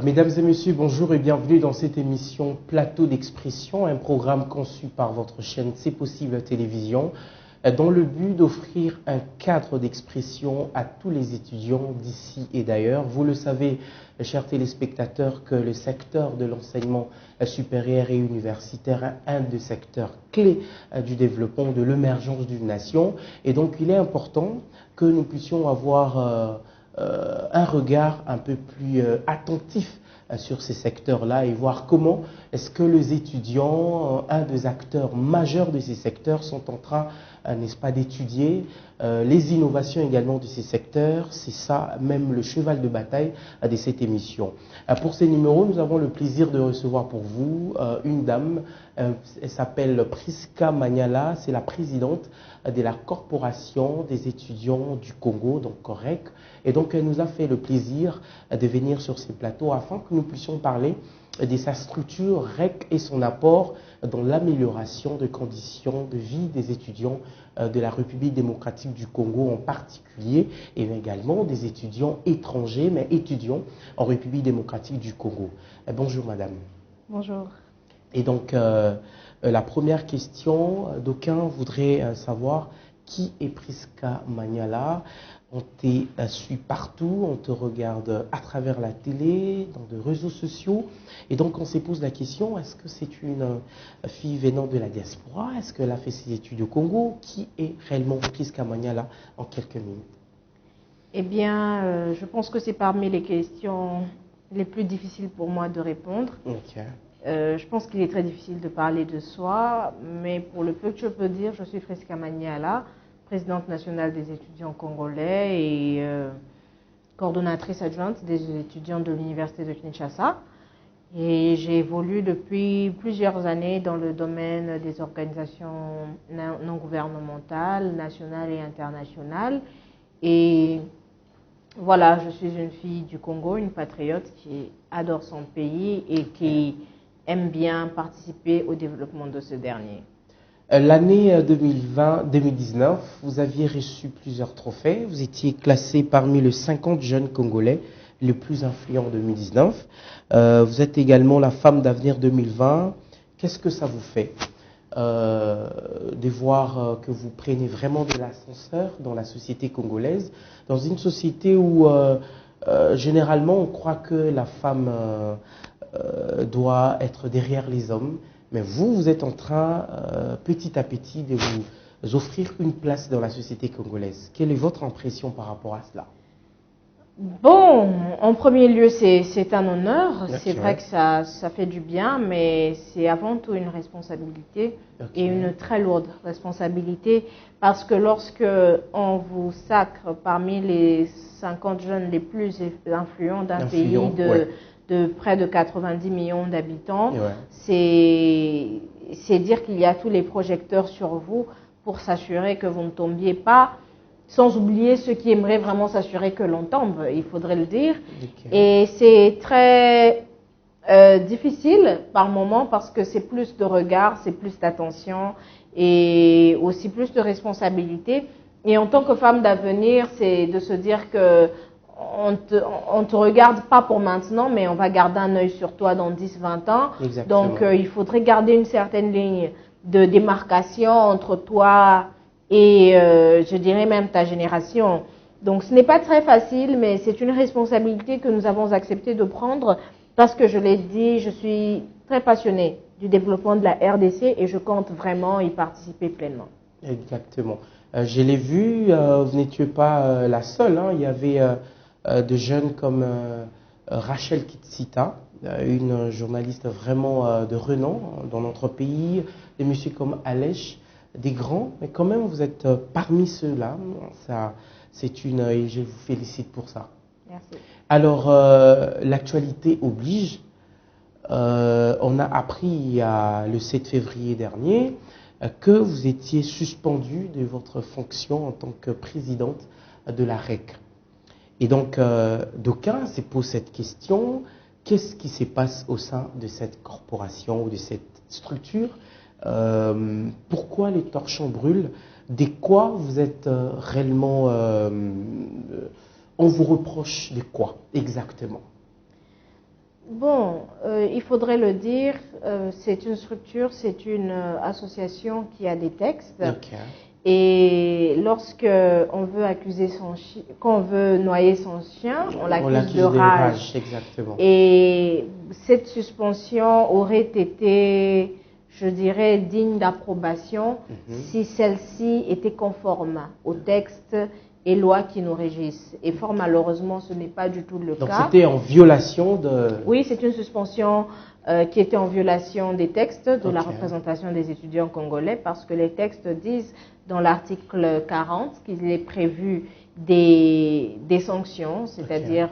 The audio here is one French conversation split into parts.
Mesdames et messieurs, bonjour et bienvenue dans cette émission Plateau d'expression, un programme conçu par votre chaîne C'est possible télévision, dans le but d'offrir un cadre d'expression à tous les étudiants d'ici et d'ailleurs. Vous le savez, chers téléspectateurs, que le secteur de l'enseignement supérieur et universitaire est un des secteurs clés du développement, de l'émergence d'une nation. Et donc, il est important que nous puissions avoir un regard un peu plus attentif sur ces secteurs-là et voir comment est-ce que les étudiants, un des acteurs majeurs de ces secteurs, sont en train, n'est-ce pas, d'étudier les innovations également de ces secteurs. C'est ça, même le cheval de bataille de cette émission. Pour ces numéros, nous avons le plaisir de recevoir pour vous une dame. Elle s'appelle Priska Manyala, c'est la présidente de la Corporation des étudiants du Congo, donc COREC. Et donc, elle nous a fait le plaisir de venir sur ces plateaux afin que nous puissions parler de sa structure REC et son apport dans l'amélioration des conditions de vie des étudiants de la République démocratique du Congo en particulier, et également des étudiants étrangers, mais étudiants en République démocratique du Congo. Bonjour madame. Bonjour. Et donc, la première question, d'aucuns voudraient savoir qui est Priska Manyala. On te suit partout, on te regarde à travers la télé, dans des réseaux sociaux. Et donc, on se pose la question, est-ce que c'est une fille venant de la diaspora? Est-ce qu'elle a fait ses études au Congo? Qui est réellement Priska Manyala en quelques minutes? Eh bien, je pense que c'est parmi les questions les plus difficiles pour moi de répondre. Okay. Je pense qu'il est très difficile de parler de soi, mais pour le peu que je peux dire, je suis Priska Manyala, présidente nationale des étudiants congolais et coordonnatrice adjointe des étudiants de l'université de Kinshasa. Et j'ai évolué depuis plusieurs années dans le domaine des organisations non gouvernementales, nationales et internationales. Et voilà, je suis une fille du Congo, une patriote qui adore son pays et qui aime bien participer au développement de ce dernier. L'année 2020-2019, vous aviez reçu plusieurs trophées. Vous étiez classé parmi les 50 jeunes Congolais les plus influents en 2019. Vous êtes également la femme d'avenir 2020. Qu'est-ce que ça vous fait de voir que vous prenez vraiment de l'ascenseur dans la société congolaise, dans une société où généralement on croit que la femme doit être derrière les hommes? Mais vous êtes en train, petit à petit, de vous offrir une place dans la société congolaise. Quelle est votre impression par rapport à cela? Bon, en premier lieu, c'est un honneur. Okay. C'est vrai que ça fait du bien, mais c'est avant tout une responsabilité, okay, et une très lourde responsabilité, parce que lorsque on vous sacre parmi les 50 jeunes les plus influents d'un pays de près de 90 millions d'habitants, c'est dire qu'il y a tous les projecteurs sur vous pour s'assurer que vous ne tombiez pas, sans oublier ceux qui aimeraient vraiment s'assurer que l'on tombe, il faudrait le dire. Okay. Et c'est très difficile par moments parce que c'est plus de regard, c'est plus d'attention et aussi plus de responsabilité. Et en tant que femme d'avenir, c'est de se dire que on te regarde pas pour maintenant, mais on va garder un œil sur toi dans 10-20 ans. Exactement. Donc, il faudrait garder une certaine ligne de démarcation entre toi et, je dirais même, ta génération. Donc, ce n'est pas très facile, mais c'est une responsabilité que nous avons accepté de prendre parce que, je l'ai dit, je suis très passionnée du développement de la RDC et je compte vraiment y participer pleinement. Exactement. Je l'ai vu, vous n'étiez pas la seule, hein. Il y avait de jeunes comme Rachel Kitsita, une journaliste vraiment de renom dans notre pays, des messieurs comme Alech, des grands, mais quand même vous êtes parmi ceux-là. Et je vous félicite pour ça. Merci. Alors, l'actualité oblige. On a appris le 7 février dernier que vous étiez suspendu de votre fonction en tant que présidente de la REC. Et donc, d'aucuns se posent cette question, qu'est-ce qui se passe au sein de cette corporation ou de cette structure? Pourquoi les torchons brûlent? De quoi vous êtes réellement... on vous reproche de quoi exactement? Bon, il faudrait le dire, c'est une structure, c'est une association qui a des textes. Ok. Et lorsque on veut accuser son chien, quand on veut noyer son chien, on l'accuse de rage. Exactement. Et cette suspension aurait été, je dirais, digne d'approbation si celle-ci était conforme aux textes et lois qui nous régissent. Et fort malheureusement, ce n'est pas du tout le Donc cas. c'était en violation de... Oui, c'est une suspension qui était en violation des textes de la représentation des étudiants congolais, parce que les textes disent dans l'article 40 qu'il est prévu des sanctions, c'est-à-dire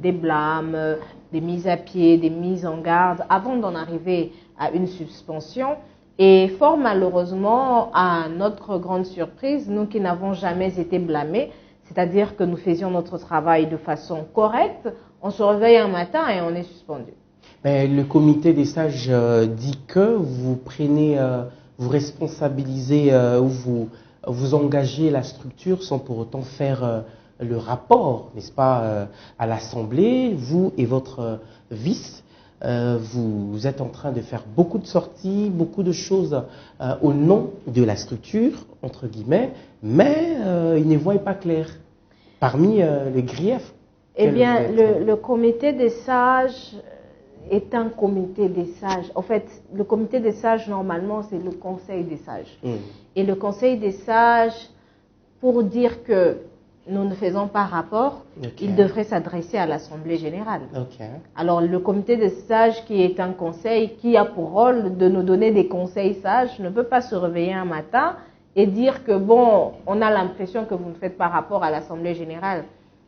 des blâmes, des mises à pied, des mises en garde, avant d'en arriver à une suspension. Et fort malheureusement, à notre grande surprise, nous qui n'avons jamais été blâmés, c'est-à-dire que nous faisions notre travail de façon correcte, on se réveille un matin et on est suspendu. Mais le comité des sages dit que vous prenez, vous responsabilisez ou vous engagez la structure sans pour autant faire le rapport, n'est-ce pas, à l'Assemblée. Vous et votre vice, vous êtes en train de faire beaucoup de sorties, beaucoup de choses au nom de la structure, entre guillemets, mais ils ne voient pas clair. Parmi les griefs. Eh bien, le comité des sages est un comité des sages. En fait, le comité des sages, normalement, c'est le conseil des sages. Et le conseil des sages, pour dire que nous ne faisons pas rapport, il devrait s'adresser à l'Assemblée générale. Alors, le comité des sages, qui est un conseil qui a pour rôle de nous donner des conseils sages, ne peut pas se réveiller un matin et dire que, bon, on a l'impression que vous ne faites pas rapport à l'Assemblée générale.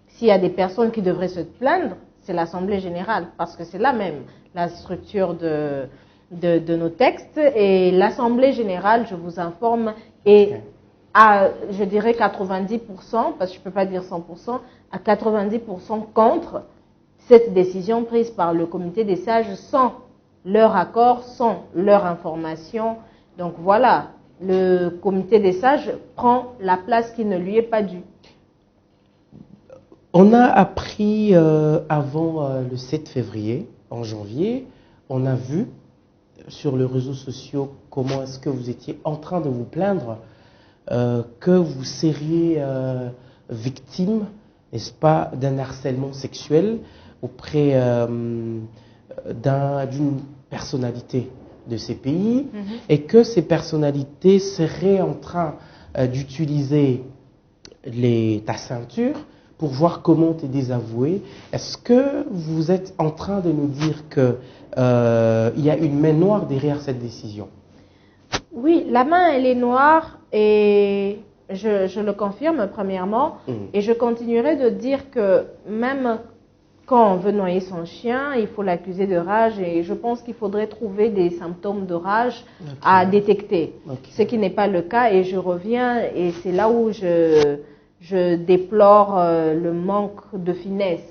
S'il y a des personnes qui devraient se plaindre, c'est l'Assemblée générale, parce que c'est là même la structure de nos textes. Et l'Assemblée générale, je vous informe, est à, je dirais, 90%, parce que je ne peux pas dire 100%, à 90% contre cette décision prise par le comité des sages sans leur accord, sans leur information. Donc voilà, le comité des sages prend la place qui ne lui est pas due. On a appris avant le 7 février, en janvier, on a vu sur les réseaux sociaux comment est-ce que vous étiez en train de vous plaindre que vous seriez victime, n'est-ce pas, d'un harcèlement sexuel auprès d'une personnalité de ces pays et que ces personnalités seraient en train d'utiliser ta ceinture pour voir comment tu es désavoué. Est-ce que vous êtes en train de nous dire qu'il y a une main noire derrière cette décision? Oui, la main, elle est noire et je le confirme premièrement. Et je continuerai de dire que même quand on veut noyer son chien, il faut l'accuser de rage et je pense qu'il faudrait trouver des symptômes de rage à détecter. Ce qui n'est pas le cas et je reviens et c'est là où je déplore le manque de finesse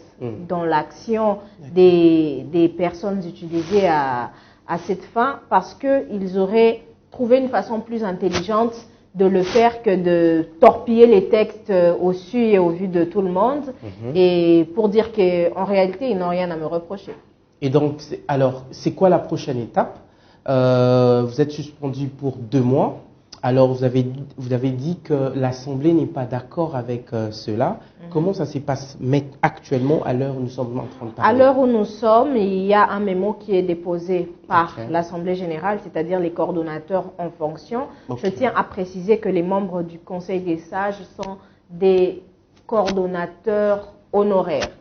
dans l'action des personnes utilisées à cette fin, parce qu'ils auraient trouvé une façon plus intelligente de le faire que de torpiller les textes au su et au vu de tout le monde, et pour dire qu'en réalité, ils n'ont rien à me reprocher. Et donc, alors, c'est quoi la prochaine étape? Vous êtes suspendu pour 2 mois. Alors, vous avez dit que l'Assemblée n'est pas d'accord avec cela. Comment ça se passe actuellement, à l'heure où nous sommes en train de parler? À l'heure où nous sommes, il y a un mémo qui est déposé par l'Assemblée générale, c'est-à-dire les coordonnateurs en fonction. Je tiens à préciser que les membres du Conseil des sages sont des coordonnateurs honoraires.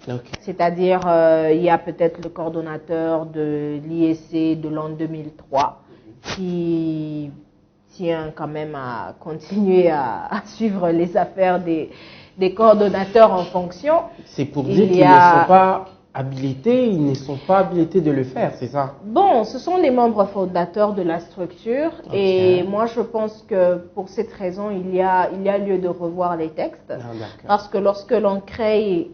C'est-à-dire, il y a peut-être le coordonnateur de l'IEC de l'an 2003 qui tient quand même à continuer à suivre les affaires des coordonnateurs en fonction. C'est pour dire qu'ils ne sont pas habilités, ils ne sont pas habilités de le faire, c'est ça? Bon, ce sont les membres fondateurs de la structure et moi je pense que pour cette raison, il y a lieu de revoir les textes. Parce que lorsque l'on crée,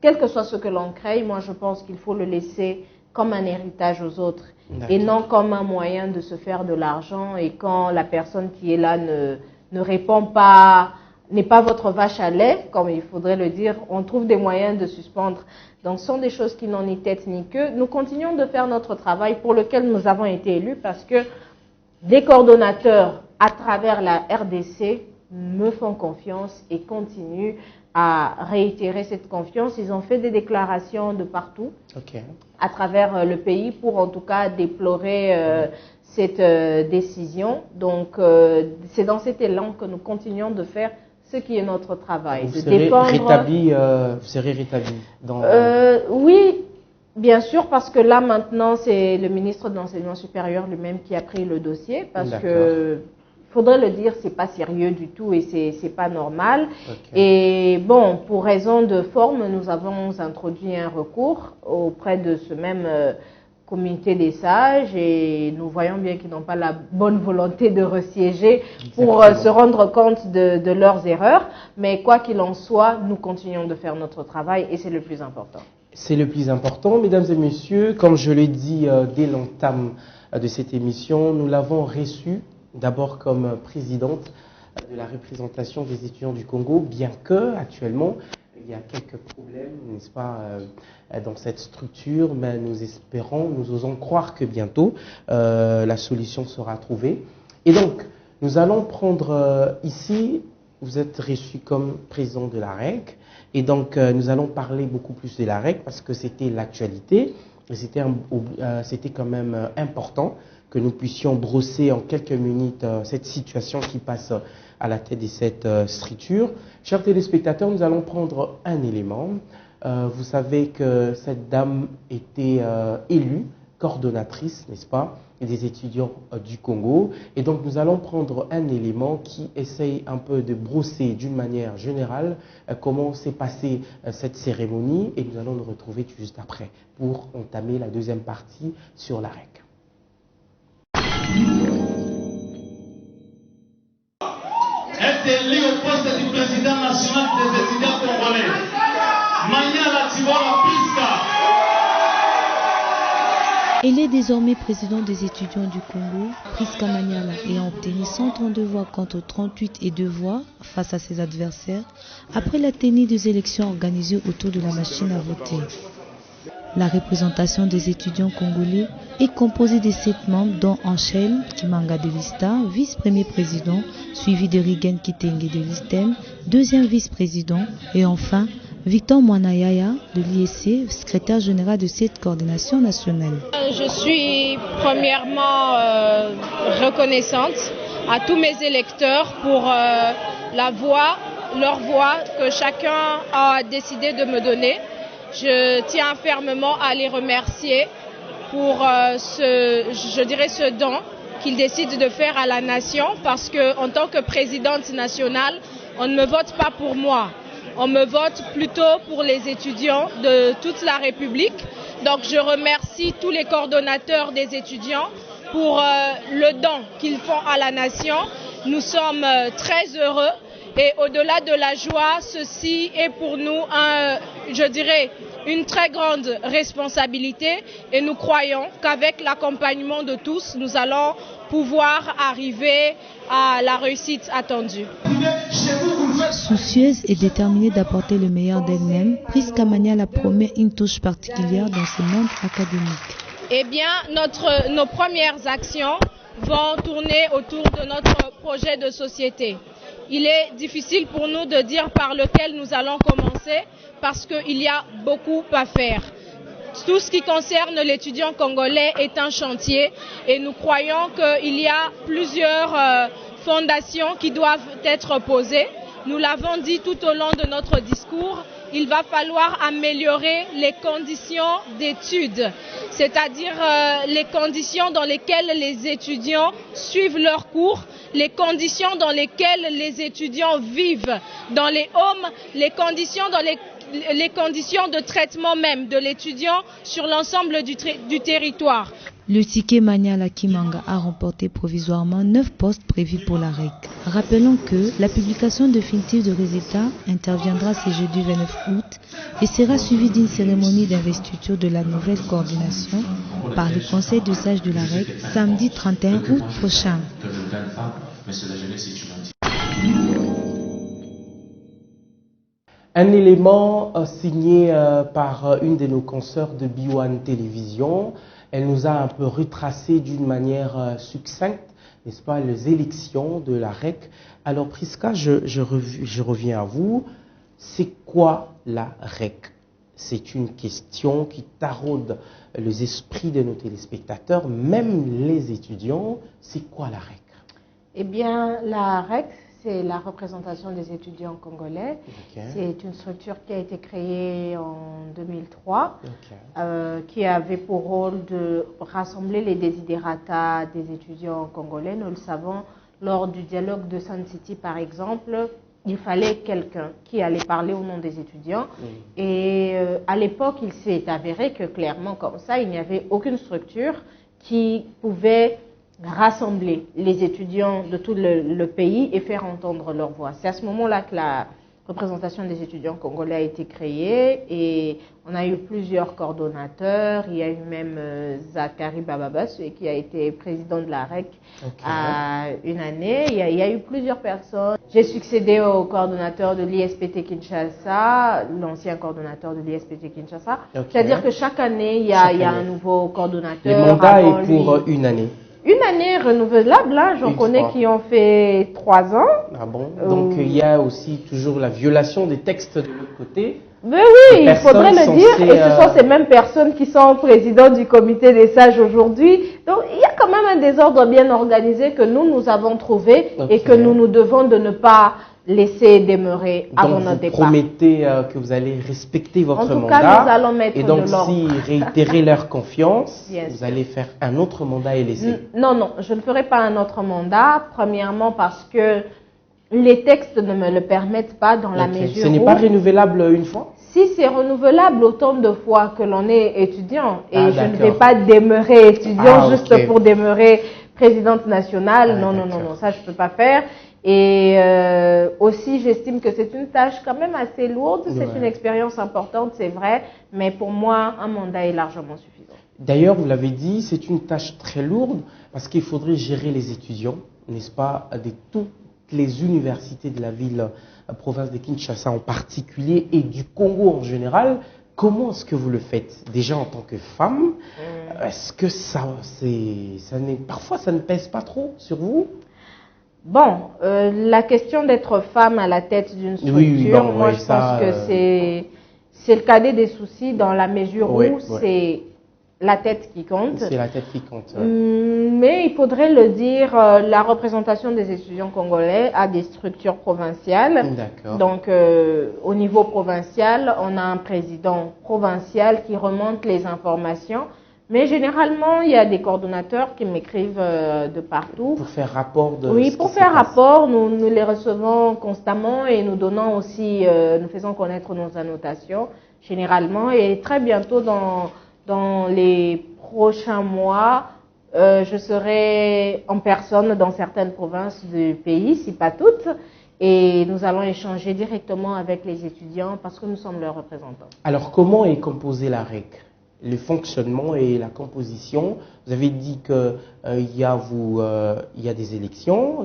quel que soit ce que l'on crée, moi je pense qu'il faut le laisser comme un héritage aux autres et non comme un moyen de se faire de l'argent, et quand la personne qui est là ne répond pas n'est pas votre vache à lait, comme il faudrait le dire, on trouve des moyens de suspendre. Donc ce sont des choses qui n'ont ni tête ni queue. Nous continuons de faire notre travail pour lequel nous avons été élus parce que des coordonnateurs à travers la RDC me font confiance et continuent à réitérer cette confiance. Ils ont fait des déclarations de partout à travers le pays pour en tout cas déplorer cette décision. Donc c'est dans cet élan que nous continuons de faire ce qui est notre travail. Vous serez rétabli dans... Oui, bien sûr, parce que là maintenant c'est le ministre de l'Enseignement supérieur lui-même qui a pris le dossier parce que... Il faudrait le dire, c'est pas sérieux du tout et c'est pas normal. Et bon, pour raison de forme, nous avons introduit un recours auprès de ce même comité des sages et nous voyons bien qu'ils n'ont pas la bonne volonté de resiéger pour se rendre compte de leurs erreurs. Mais quoi qu'il en soit, nous continuons de faire notre travail et c'est le plus important. C'est le plus important, mesdames et messieurs. Comme je l'ai dit dès l'entame de cette émission, nous l'avons reçu d'abord comme présidente de la représentation des étudiants du Congo, bien que actuellement il y a quelques problèmes, n'est-ce pas, dans cette structure, mais nous espérons, nous osons croire que bientôt la solution sera trouvée. Et donc, nous allons prendre ici, vous êtes reçu comme président de la REC, et donc nous allons parler beaucoup plus de la REC parce que c'était l'actualité, et c'était quand même important que nous puissions brosser en quelques minutes cette situation qui passe à la tête de cette structure. Chers téléspectateurs, nous allons prendre un élément. Vous savez que cette dame était élue coordonnatrice, n'est-ce pas, des étudiants du Congo. Et donc nous allons prendre un élément qui essaye un peu de brosser d'une manière générale comment s'est passée cette cérémonie. Et nous allons nous retrouver tout juste après pour entamer la deuxième partie sur la REC. Est élu au poste du président national des étudiants congolais. Manyala Tibora Priska. Il est désormais président des étudiants du Congo. Priska Manyala ayant obtenu 132 voix contre 38 et 2 voix face à ses adversaires après la tenue des élections organisées autour de la machine à voter. La représentation des étudiants congolais est composée de 7 membres dont Anchel Kimanga de Lista, vice-premier président, suivi de Rigen Kitenge de l'ISTEM, deuxième vice-président, et enfin Victor Mwanayaya de l'IEC, secrétaire général de cette coordination nationale. Je suis premièrement reconnaissante à tous mes électeurs pour leur voix que chacun a décidé de me donner. Je tiens fermement à les remercier pour ce don qu'ils décident de faire à la nation parce qu'en tant que présidente nationale, on ne me vote pas pour moi. On me vote plutôt pour les étudiants de toute la République. Donc je remercie tous les coordonnateurs des étudiants pour le don qu'ils font à la nation. Nous sommes très heureux. Et au-delà de la joie, ceci est pour nous, une très grande responsabilité et nous croyons qu'avec l'accompagnement de tous, nous allons pouvoir arriver à la réussite attendue. Soucieuse et déterminée d'apporter le meilleur d'elle-même, Priska Manyala promet une touche particulière dans ce monde académique. Eh bien, nos premières actions vont tourner autour de notre projet de société. Il est difficile pour nous de dire par lequel nous allons commencer parce qu'il y a beaucoup à faire. Tout ce qui concerne l'étudiant congolais est un chantier et nous croyons qu'il y a plusieurs fondations qui doivent être posées. Nous l'avons dit tout au long de notre discours, il va falloir améliorer les conditions d'études, c'est-à-dire les conditions dans lesquelles les étudiants suivent leurs cours, les conditions dans lesquelles les étudiants vivent dans les homes, les conditions de traitement même de l'étudiant sur l'ensemble du territoire. Le ticket Manyala Kimanga a remporté provisoirement 9 postes prévus pour la REC. Rappelons que la publication définitive de résultats interviendra ce jeudi 29 août et sera suivie d'une cérémonie d'investiture de la nouvelle coordination par le Conseil de sages de la REC samedi 31 août prochain. Un élément signé par une de nos consoeurs de B1 Télévision. Elle nous a un peu retracé d'une manière succincte, n'est-ce pas, les élections de la REC. Alors Prisca, je reviens à vous. C'est quoi la REC? C'est une question qui taraude les esprits de nos téléspectateurs, même les étudiants. C'est quoi la REC? Eh bien, la REC, c'est la représentation des étudiants congolais. Okay. C'est une structure qui a été créée en 2003, qui avait pour rôle de rassembler les desiderata des étudiants congolais. Nous le savons, lors du dialogue de Sun City, par exemple, il fallait quelqu'un qui allait parler au nom des étudiants. Et à l'époque, il s'est avéré que clairement, comme ça, il n'y avait aucune structure qui pouvait rassembler les étudiants de tout le pays et faire entendre leur voix. C'est à ce moment-là que la représentation des étudiants congolais a été créée et on a eu plusieurs coordonnateurs. Il y a eu même Zachary Bababa, celui qui a été président de la REC à une année. Il y a eu plusieurs personnes. J'ai succédé au coordonnateur de l'ISPT Kinshasa, l'ancien coordonnateur de l'ISPT Kinshasa. C'est-à-dire que chaque année, il y a un nouveau coordonnateur. Le mandat est pour une année. Une année renouvelable, hein, j'en connais qui ont fait 3 ans. Ah bon? Donc il y a aussi toujours la violation des textes de l'autre côté. Mais oui, il faudrait le dire. Et ce sont ces mêmes personnes qui sont présidents du comité des sages aujourd'hui. Donc il y a quand même un désordre bien organisé que nous avons trouvé et que nous devons de ne pas laisser demeurer avant notre départ. Vous promettez que vous allez respecter votre mandat. En tout cas, nous allons mettre et donc, de l'ordre. si réitérer leur confiance, vous allez faire un autre mandat et laisser. Non, je ne ferai pas un autre mandat. Premièrement, parce que les textes ne me le permettent pas dans la mesure où... Ce n'est pas renouvelable une fois? Si c'est renouvelable autant de fois que l'on est étudiant. Et je ne vais pas demeurer étudiant juste pour demeurer présidente nationale. Non, ça je ne peux pas faire. Et aussi, j'estime que c'est une tâche quand même assez lourde. C'est une expérience importante, c'est vrai. Mais pour moi, un mandat est largement suffisant. D'ailleurs, vous l'avez dit, c'est une tâche très lourde parce qu'il faudrait gérer les étudiants, n'est-ce pas, de toutes les universités de la ville, province de Kinshasa en particulier et du Congo en général. Comment est-ce que vous le faites? Déjà en tant que femme, est-ce que parfois ça ne pèse pas trop sur vous? Bon, la question d'être femme à la tête d'une structure, moi je pense que c'est le cadet des soucis dans la mesure où c'est la tête qui compte. C'est la tête qui compte. Mais il faudrait le dire, la représentation des étudiants congolais a des structures provinciales. D'accord. Donc au niveau provincial, on a un président provincial qui remonte les informations. Mais généralement, il y a des coordonnateurs qui m'écrivent de partout. Pour faire rapport de... Oui, pour faire rapport, nous les recevons constamment et nous donnons aussi, nous faisons connaître nos annotations généralement. Et très bientôt, dans les prochains mois, je serai en personne dans certaines provinces du pays, si pas toutes. Et nous allons échanger directement avec les étudiants parce que nous sommes leurs représentants. Alors, comment est composée la REC? Le fonctionnement et la composition. Vous avez dit que il y a des élections,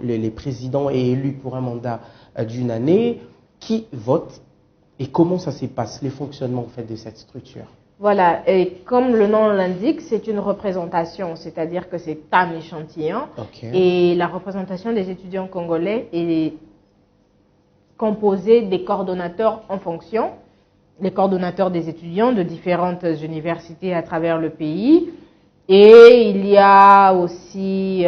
les présidents est élu pour un mandat d'une année. Qui vote et comment ça se passe, les fonctionnements en fait de cette structure? Voilà, et comme le nom l'indique, c'est une représentation, c'est-à-dire que c'est un échantillon. Et la représentation des étudiants congolais est composée des coordonnateurs en fonction. Les coordonnateurs des étudiants de différentes universités à travers le pays. Et il y a aussi,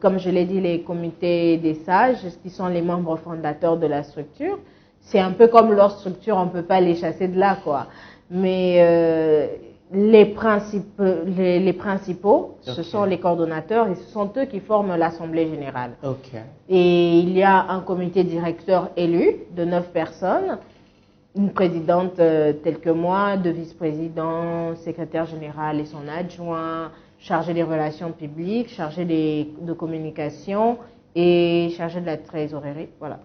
comme je l'ai dit, les comités des sages, qui sont les membres fondateurs de la structure. C'est un peu comme leur structure, on ne peut pas les chasser de là, quoi. Mais les principaux, ce sont les coordonnateurs et ce sont eux qui forment l'Assemblée générale. Et il y a un comité directeur élu de 9 personnes. Une présidente telle que moi, 2 vice-présidents, secrétaire général et son adjoint, chargé des relations publiques, chargé de communication et chargé de la trésorerie. Voilà.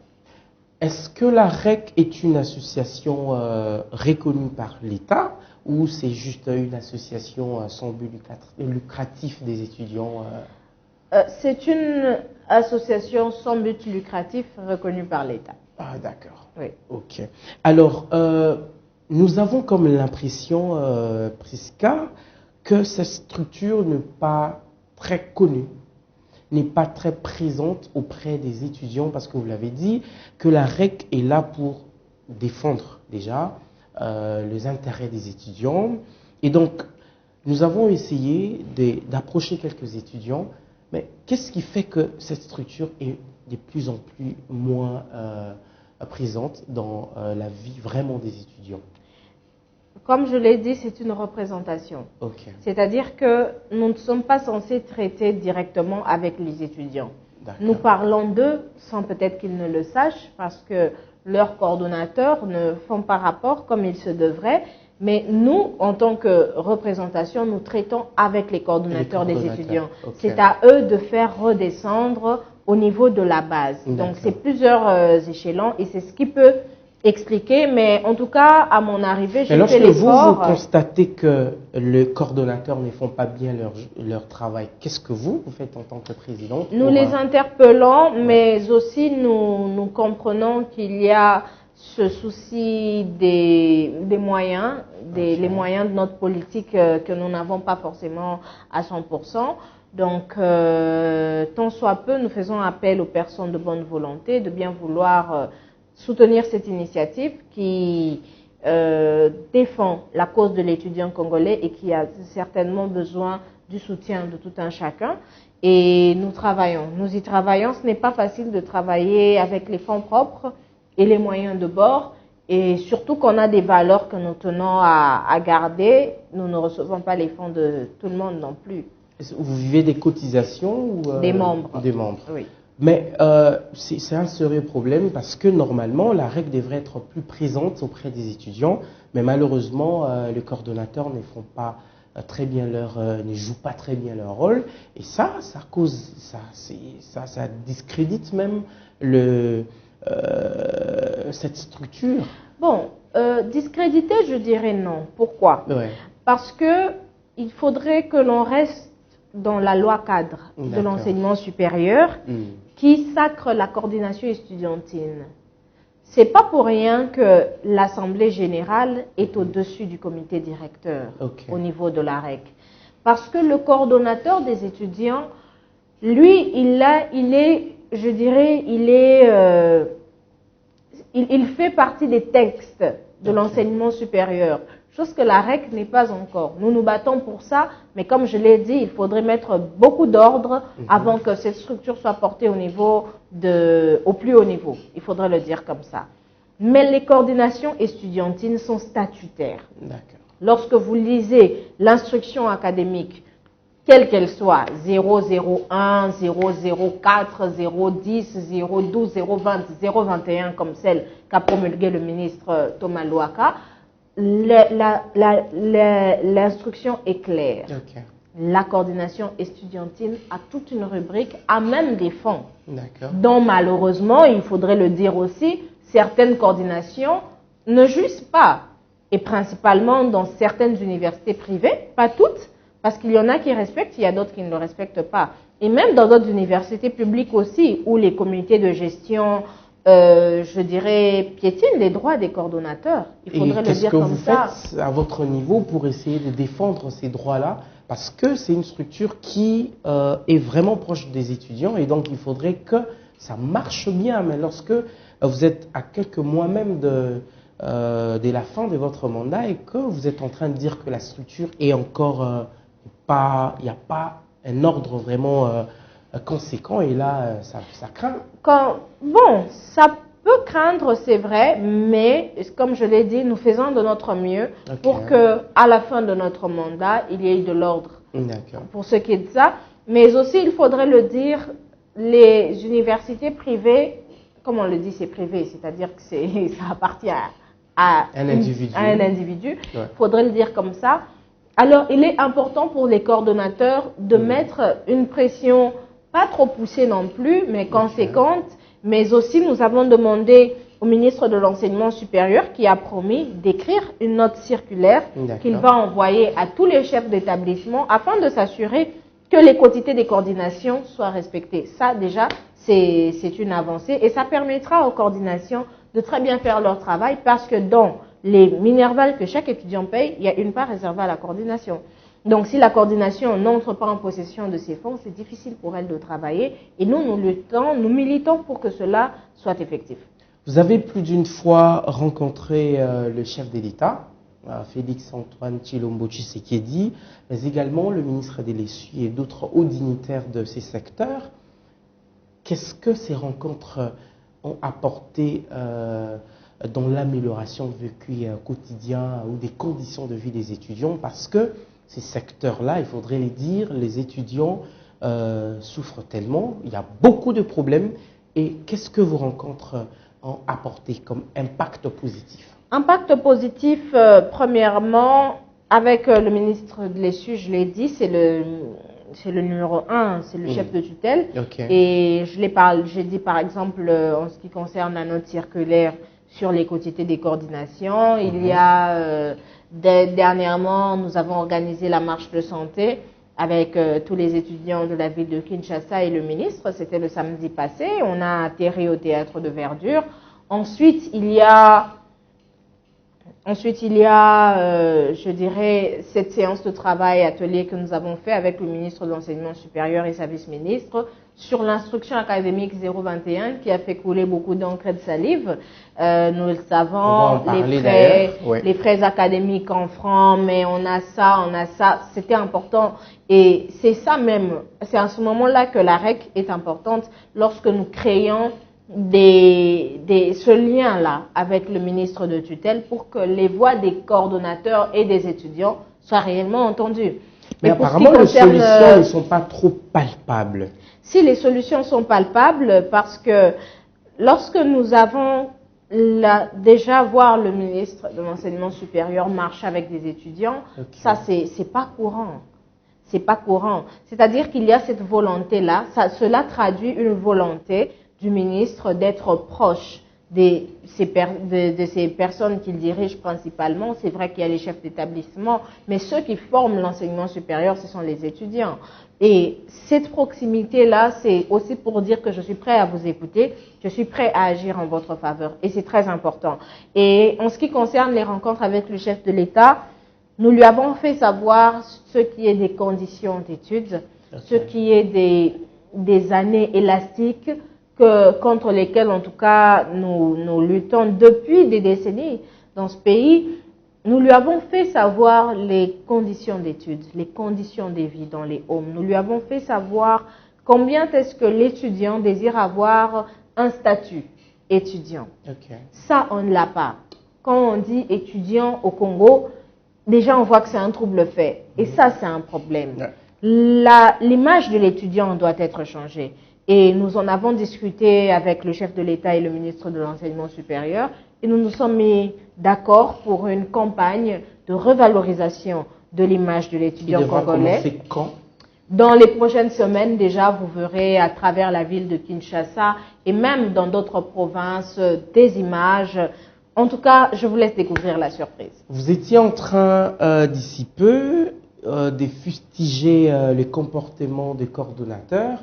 Est-ce que la REC est une association reconnue par l'État ou c'est juste une association sans but lucratif des étudiants C'est une association sans but lucratif reconnue par l'État. Ah, d'accord. Oui. Ok. Alors, nous avons comme l'impression, Prisca, que cette structure n'est pas très connue, n'est pas très présente auprès des étudiants, parce que vous l'avez dit, que la REC est là pour défendre déjà les intérêts des étudiants. Et donc, nous avons essayé d'approcher quelques étudiants, mais qu'est-ce qui fait que cette structure est de plus en plus moins présente dans la vie vraiment des étudiants? Comme je l'ai dit, c'est une représentation. Ok. C'est-à-dire que nous ne sommes pas censés traiter directement avec les étudiants. D'accord. Nous parlons d'eux sans peut-être qu'ils ne le sachent parce que leurs coordonnateurs ne font pas rapport comme il se devrait. Mais nous, en tant que représentation, nous traitons avec les coordonnateurs des étudiants. Ok. C'est à eux de faire redescendre au niveau de la base. D'accord. Donc, c'est plusieurs échelons et c'est ce qui peut expliquer. Mais en tout cas, à mon arrivée, j'ai fait l'effort. Lorsque vous constatez que les coordonnateurs ne font pas bien leur travail, qu'est-ce que vous faites en tant que présidente? Nous les interpellons, mais aussi nous comprenons qu'il y a ce souci des moyens, les moyens de notre politique que nous n'avons pas forcément à 100%. Donc, tant soit peu, nous faisons appel aux personnes de bonne volonté de bien vouloir soutenir cette initiative qui défend la cause de l'étudiant congolais et qui a certainement besoin du soutien de tout un chacun. Et nous y travaillons. Ce n'est pas facile de travailler avec les fonds propres et les moyens de bord, et surtout qu'on a des valeurs que nous tenons à garder. Nous ne recevons pas les fonds de tout le monde non plus. Vous vivez des cotisations ou des membres. Des membres. Oui. Mais c'est un sérieux problème parce que normalement, la REC devrait être plus présente auprès des étudiants, mais malheureusement, les coordonnateurs ne font pas très bien ne jouent pas très bien leur rôle, et ça discrédite même cette structure. Bon, discréditer, je dirais non. Pourquoi? Ouais. Parce que il faudrait que l'on reste dans la loi cadre de l'enseignement supérieur qui sacre la coordination estudiantine. C'est pas pour rien que l'Assemblée générale est au-dessus du comité directeur au niveau de la REC. Parce que le coordonnateur des étudiants, lui, il fait partie des textes de l'enseignement supérieur, chose que la REC n'est pas encore. Nous nous battons pour ça, mais comme je l'ai dit, il faudrait mettre beaucoup d'ordre avant que cette structure soit portée au plus haut niveau. Il faudrait le dire comme ça. Mais les coordinations estudiantines sont statutaires. Lorsque vous lisez l'instruction académique, quelle qu'elle soit, 001, 004, 010, 012, 020, 021, comme celle qu'a promulguée le ministre Thomas Louaka, l'instruction est claire. La coordination estudiantine a toute une rubrique, a même des fonds. Dont malheureusement, il faudrait le dire aussi, certaines coordinations ne jouissent pas. Et principalement dans certaines universités privées, pas toutes, parce qu'il y en a qui respectent, il y a d'autres qui ne le respectent pas. Et même dans d'autres universités publiques aussi, où les comités de gestion, je dirais, piétinent les droits des coordonnateurs. Il faudrait le dire comme ça. Qu'est-ce que vous faites à votre niveau pour essayer de défendre ces droits-là? Parce que c'est une structure qui est vraiment proche des étudiants, et donc il faudrait que ça marche bien. Mais lorsque vous êtes à quelques mois même de la fin de votre mandat et que vous êtes en train de dire que la structure est encore il n'y a pas un ordre vraiment conséquent, et là, ça craint. Bon, ça peut craindre, c'est vrai, mais comme je l'ai dit, nous faisons de notre mieux pour que, à la fin de notre mandat, il y ait de l'ordre. Pour ce qui est de ça. Mais aussi, il faudrait le dire, les universités privées, comme on le dit, c'est privé, c'est-à-dire que ça appartient à un individu. Il faudrait le dire comme ça. Alors, il est important pour les coordonnateurs de mettre une pression, pas trop poussée non plus, mais conséquente. Mais aussi, nous avons demandé au ministre de l'Enseignement supérieur, qui a promis d'écrire une note circulaire qu'il va envoyer à tous les chefs d'établissement afin de s'assurer que les quotités des coordinations soient respectées. Ça, déjà, c'est une avancée et ça permettra aux coordinations de très bien faire leur travail parce que dans les Minerval que chaque étudiant paye, il y a une part réservée à la coordination. Donc, si la coordination n'entre pas en possession de ces fonds, c'est difficile pour elle de travailler. Et nous militons pour que cela soit effectif. Vous avez plus d'une fois rencontré le chef de l'État, Félix-Antoine Tshilombo Tshisekedi, mais également le ministre de l'Essuie et d'autres hauts dignitaires de ces secteurs. Qu'est-ce que ces rencontres ont apporté dans l'amélioration du vécu quotidien ou des conditions de vie des étudiants? Parce que ces secteurs-là, il faudrait les dire, les étudiants souffrent tellement, il y a beaucoup de problèmes. Et qu'est-ce que vos rencontres ont apporté comme impact positif? Impact positif, premièrement, avec le ministre de l'Essuie, je l'ai dit, c'est le numéro 1, c'est le chef de tutelle. Okay. Et j'ai dit par exemple, en ce qui concerne la note circulaire sur les quotités des coordinations, il y a... Dernièrement, nous avons organisé la marche de santé avec tous les étudiants de la ville de Kinshasa et le ministre. C'était le samedi passé. On a atterri au théâtre de Verdure. Ensuite, il y a, je dirais, cette séance de travail atelier que nous avons fait avec le ministre de l'Enseignement supérieur et sa vice-ministre sur l'instruction académique 021 qui a fait couler beaucoup d'encre et de salive. Nous le savons, les frais académiques en francs, mais on a ça, c'était important. Et c'est ça même, c'est à ce moment-là que la REC est importante lorsque nous créons ce lien-là avec le ministre de tutelle pour que les voix des coordonnateurs et des étudiants soient réellement entendues. Mais apparemment, les solutions ne sont pas trop palpables. Si, les solutions sont palpables parce que lorsque nous avons déjà voir le ministre de l'Enseignement supérieur marcher avec des étudiants, ça, c'est pas courant. C'est pas courant. C'est-à-dire qu'il y a cette volonté-là. Cela traduit une volonté du ministre d'être proche de ces personnes qu'il dirige principalement. C'est vrai qu'il y a les chefs d'établissement, mais ceux qui forment l'enseignement supérieur, ce sont les étudiants. Et cette proximité-là, c'est aussi pour dire que je suis prêt à vous écouter, je suis prêt à agir en votre faveur. Et c'est très important. Et en ce qui concerne les rencontres avec le chef de l'État, nous lui avons fait savoir ce qui est des conditions d'études, ce qui est des années élastiques, contre lesquels, en tout cas, nous luttons depuis des décennies dans ce pays. Nous lui avons fait savoir les conditions d'études, les conditions de vie dans les homes. Nous lui avons fait savoir combien est-ce que l'étudiant désire avoir un statut étudiant. Ça, on ne l'a pas. Quand on dit étudiant au Congo, déjà on voit que c'est un trouble fait. Et ça, c'est un problème. L'image de l'étudiant doit être changée. Et nous en avons discuté avec le chef de l'État et le ministre de l'Enseignement supérieur. Et nous nous sommes mis d'accord pour une campagne de revalorisation de l'image de l'étudiant congolais. Commencer quand? Dans les prochaines semaines, déjà, vous verrez à travers la ville de Kinshasa et même dans d'autres provinces des images. En tout cas, je vous laisse découvrir la surprise. Vous étiez en train, d'ici peu, de fustiger les comportements des coordonnateurs.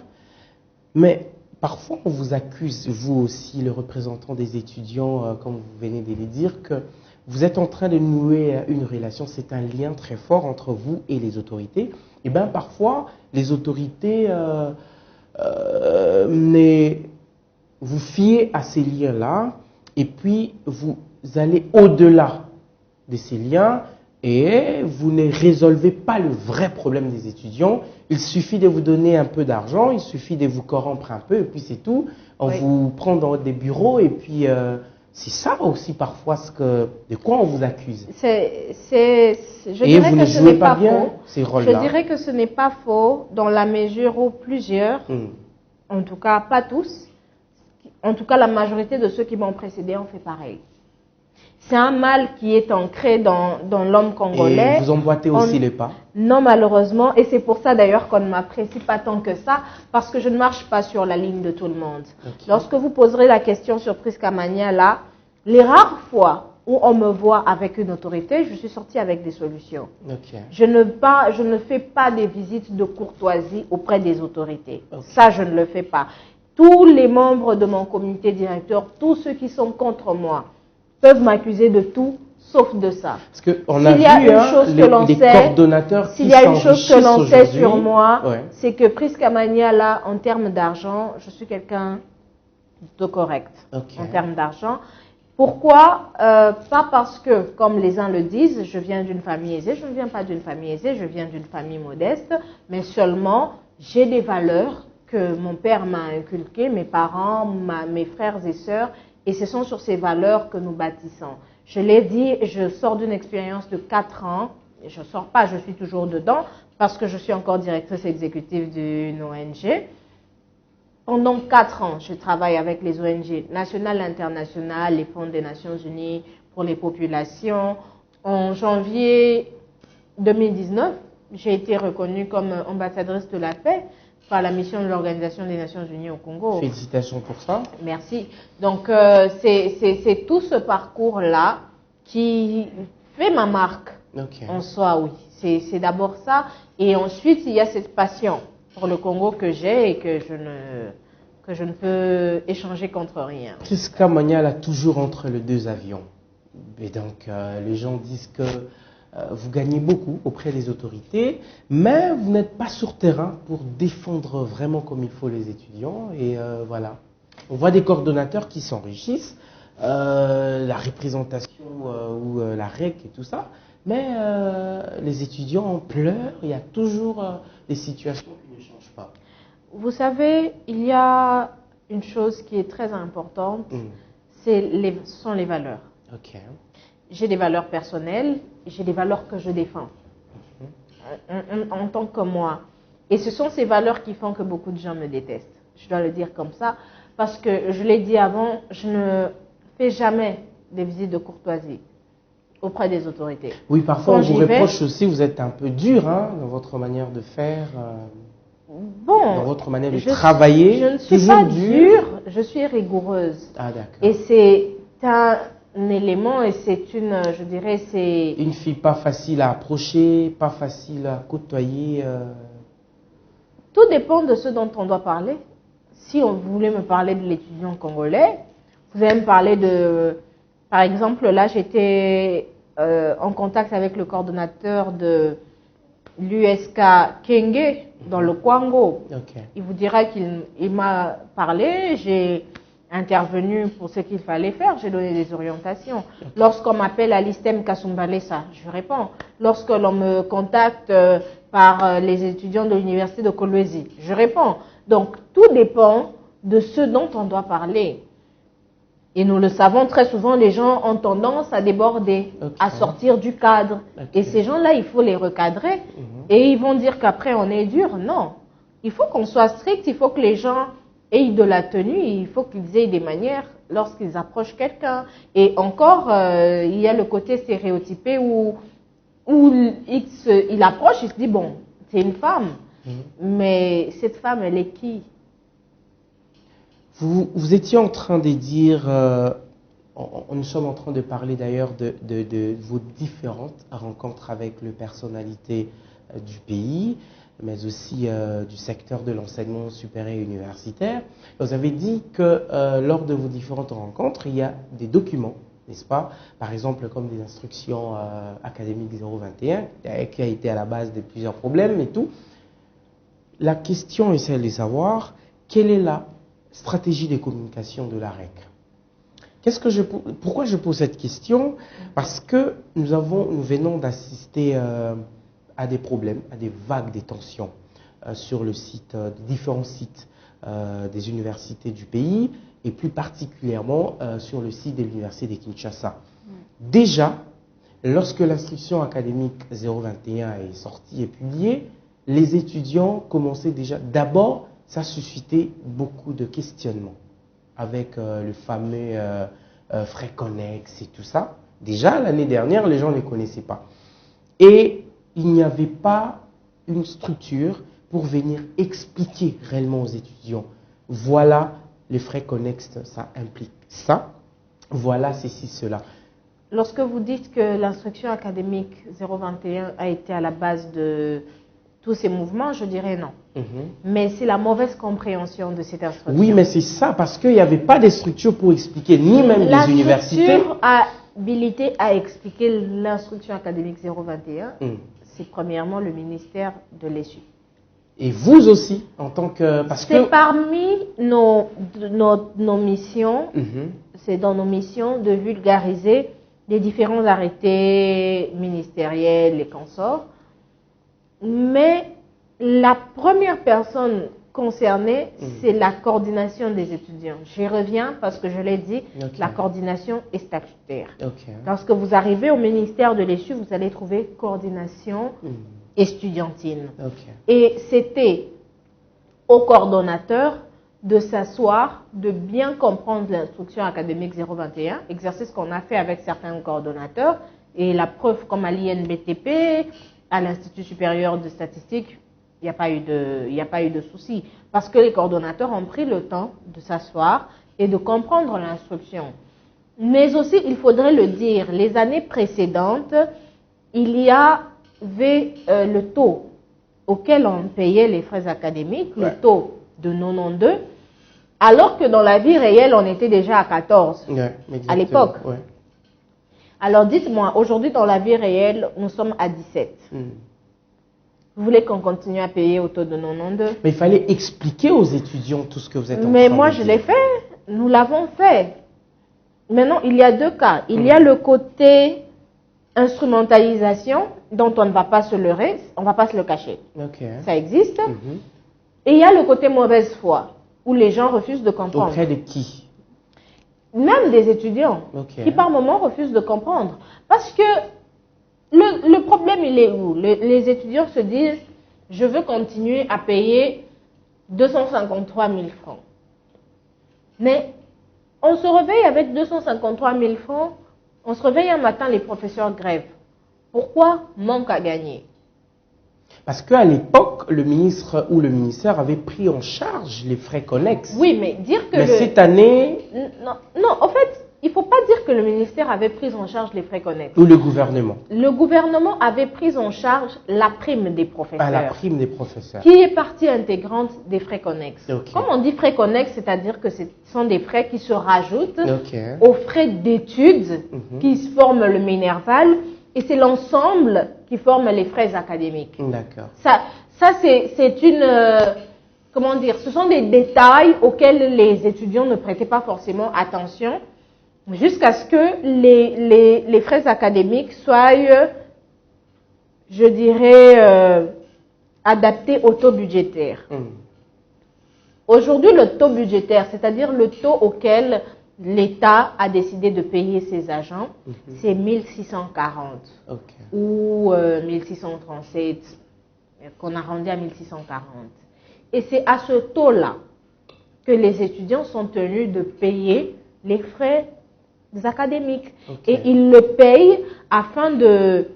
Mais parfois, on vous accuse, vous aussi, le représentant des étudiants, comme vous venez de le dire, que vous êtes en train de nouer une relation, c'est un lien très fort entre vous et les autorités. Et bien, parfois, les autorités vous fiez à ces liens-là, et puis vous allez au-delà de ces liens, et vous ne résolvez pas le vrai problème des étudiants. Il suffit de vous donner un peu d'argent, il suffit de vous corrompre un peu, et puis c'est tout. On vous prend dans des bureaux, et puis c'est ça aussi parfois de quoi on vous accuse. Je dirais que ce n'est pas faux. Ces rôles-là. Je dirais que ce n'est pas faux dans la mesure où plusieurs, en tout cas pas tous, en tout cas la majorité de ceux qui m'ont précédé ont fait pareil. C'est un mal qui est ancré dans l'homme congolais. Et vous emboîtez aussi les pas? Non, malheureusement. Et c'est pour ça d'ailleurs qu'on ne m'apprécie pas tant que ça, parce que je ne marche pas sur la ligne de tout le monde. Lorsque vous poserez la question sur Priska Maniala, les rares fois où on me voit avec une autorité, je suis sortie avec des solutions. Je ne fais pas des visites de courtoisie auprès des autorités. Ça, je ne le fais pas. tous les membres de mon comité directeur, tous ceux qui sont contre moi, peuvent m'accuser de tout, sauf de ça. Parce qu'on a vu les coordonnateurs qui s'il y a une chose que l'on sait sur moi, ouais, c'est que Priska Maniala, en termes d'argent, je suis quelqu'un de correct en termes d'argent. Pourquoi? Pas parce que, comme les uns le disent, je viens d'une famille aisée. Je ne viens pas d'une famille aisée, je viens d'une famille modeste, mais seulement j'ai des valeurs que mon père m'a inculquées, mes parents, mes frères et sœurs, et ce sont sur ces valeurs que nous bâtissons. Je l'ai dit, je sors d'une expérience de 4 ans, je ne sors pas, je suis toujours dedans, parce que je suis encore directrice exécutive d'une ONG. Pendant 4 ans, je travaille avec les ONG nationales et internationales, les fonds des Nations Unies pour les populations. En janvier 2019, j'ai été reconnue comme ambassadrice de la paix par la mission de l'Organisation des Nations Unies au Congo. Félicitations pour ça. Merci. Donc, c'est tout ce parcours-là qui fait ma marque en soi, oui. C'est d'abord ça. Et ensuite, il y a cette passion pour le Congo que j'ai et que je ne peux échanger contre rien. Priska Maniala a toujours entre les deux avions. Et donc, les gens disent que vous gagnez beaucoup auprès des autorités, mais vous n'êtes pas sur terrain pour défendre vraiment comme il faut les étudiants. Et voilà. On voit des coordonnateurs qui s'enrichissent, la représentation ou la REC et tout ça, mais les étudiants pleurent, il y a toujours des situations qui ne changent pas. Vous savez, il y a une chose qui est très importante, ce sont les valeurs. J'ai des valeurs personnelles, j'ai des valeurs que je défends en tant que moi. Et ce sont ces valeurs qui font que beaucoup de gens me détestent. Je dois le dire comme ça, parce que je l'ai dit avant, je ne fais jamais des visites de courtoisie auprès des autorités. Oui, parfois on vous reproche aussi, vous êtes un peu dur dans votre manière de faire, dans votre manière de travailler. Je ne suis pas dure, je suis rigoureuse. Ah, d'accord. Et c'est un élément et c'est une, je dirais, c'est... Une fille pas facile à approcher, pas facile à côtoyer. Tout dépend de ce dont on doit parler. Si on voulait me parler de l'étudiant congolais, vous allez me parler de... Par exemple, là, j'étais en contact avec le coordonnateur de l'USK Kenge dans le Kwango. Il vous dira qu'il m'a parlé, j'ai intervenu pour ce qu'il fallait faire, j'ai donné des orientations. Lorsqu'on m'appelle à l'ISTEM Kasumbalesa, je réponds. Lorsque l'on me contacte par les étudiants de l'université de Kolwezi, je réponds. Donc, tout dépend de ce dont on doit parler. Et nous le savons, très souvent, les gens ont tendance à déborder, à sortir du cadre. Et ces gens-là, il faut les recadrer. Et ils vont dire qu'après, on est dur. Non. Il faut qu'on soit strict, il faut que les gens aient de la tenue, il faut qu'ils aient des manières lorsqu'ils approchent quelqu'un. Et encore, il y a le côté stéréotypé où il approche, il se dit, bon, c'est une femme. Mais cette femme, elle est qui? Vous étiez en train de dire, nous sommes en train de parler d'ailleurs de vos différentes rencontres avec les personnalités du pays, mais aussi du secteur de l'enseignement supérieur et universitaire. Vous avez dit que lors de vos différentes rencontres, il y a des documents, n'est-ce pas? Par exemple, comme des instructions académiques 021, qui a été à la base de plusieurs problèmes et tout. La question est celle de savoir quelle est la stratégie de communication de la REC. Pourquoi je pose cette question? Parce que nous venons d'assister à des problèmes, à des vagues de tensions sur le site, différents sites des universités du pays et plus particulièrement sur le site de l'université de Kinshasa. Déjà, lorsque l'instruction académique 021 est sortie et publiée, les étudiants commençaient déjà, d'abord, ça suscitait beaucoup de questionnements avec le fameux frais connexes et tout ça. Déjà, l'année dernière, les gens ne les connaissaient pas. Et il n'y avait pas une structure pour venir expliquer réellement aux étudiants. Voilà, les frais connexes, ça implique ça. Voilà, ceci, cela. Lorsque vous dites que l'instruction académique 021 a été à la base de tous ces mouvements, je dirais non. Mais c'est la mauvaise compréhension de cette instruction. Oui, mais c'est ça, parce qu'il n'y avait pas de structure pour expliquer, ni même des universités. La structure habilitée à expliquer l'instruction académique 021, c'est premièrement le ministère de l'ESU. Et vous aussi, en tant que... C'est parmi nos missions, c'est dans nos missions de vulgariser les différents arrêtés ministériels et consorts. Mais la première personne concernée, c'est la coordination des étudiants. J'y reviens parce que je l'ai dit, la coordination est statutaire. Lorsque vous arrivez au ministère de l'ESU, vous allez trouver coordination estudiantine. Et c'était au coordonnateur de s'asseoir, de bien comprendre l'instruction académique 021, exercice qu'on a fait avec certains coordonnateurs, et la preuve comme à l'INBTP, à l'Institut supérieur de statistique, il n'y a pas eu de souci, parce que les coordonnateurs ont pris le temps de s'asseoir et de comprendre l'instruction. Mais aussi, il faudrait le dire, les années précédentes, il y avait le taux auquel on payait les frais académiques, le taux de 92, alors que dans la vie réelle, on était déjà à 14 à l'époque. Alors dites-moi, aujourd'hui dans la vie réelle, nous sommes à 17. Vous voulez qu'on continue à payer au taux de 92? Mais il fallait expliquer aux étudiants tout ce que vous êtes en train de dire. dire. Mais moi, je l'ai fait. Nous l'avons fait. Maintenant, il y a deux cas. Il y a le côté instrumentalisation dont on ne va pas se leurrer, on ne va pas se le cacher. Ça existe. Et il y a le côté mauvaise foi, où les gens refusent de comprendre. Auprès de qui? Même des étudiants qui par moments refusent de comprendre. Parce que le problème, il est où? Les étudiants se disent, je veux continuer à payer 253 000 francs. Mais on se réveille avec 253 000 francs, on se réveille un matin, les professeurs grèvent. Pourquoi? Manque à gagner. Parce qu'à l'époque, le ministre ou le ministère avait pris en charge les frais connexes. Oui, mais dire que... Mais cette année... Non, en fait, il ne faut pas dire que le ministère avait pris en charge les frais connexes. Ou le gouvernement. Le gouvernement avait pris en charge la prime des professeurs. La prime des professeurs. Qui est partie intégrante des frais connexes. Comme on dit frais connexes, c'est-à-dire que ce sont des frais qui se rajoutent aux frais d'études qui forment le Minerval. Et c'est l'ensemble qui forme les frais académiques. D'accord. Ça c'est une... comment dire? Ce sont des détails auxquels les étudiants ne prêtaient pas forcément attention jusqu'à ce que les frais académiques soient, je dirais, adaptés au taux budgétaire. Aujourd'hui, le taux budgétaire, c'est-à-dire le taux auquel l'État a décidé de payer ses agents, c'est 1640 ou 1637, qu'on a rendu à 1640. Et c'est à ce taux-là que les étudiants sont tenus de payer les frais académiques. Et ils le payent afin de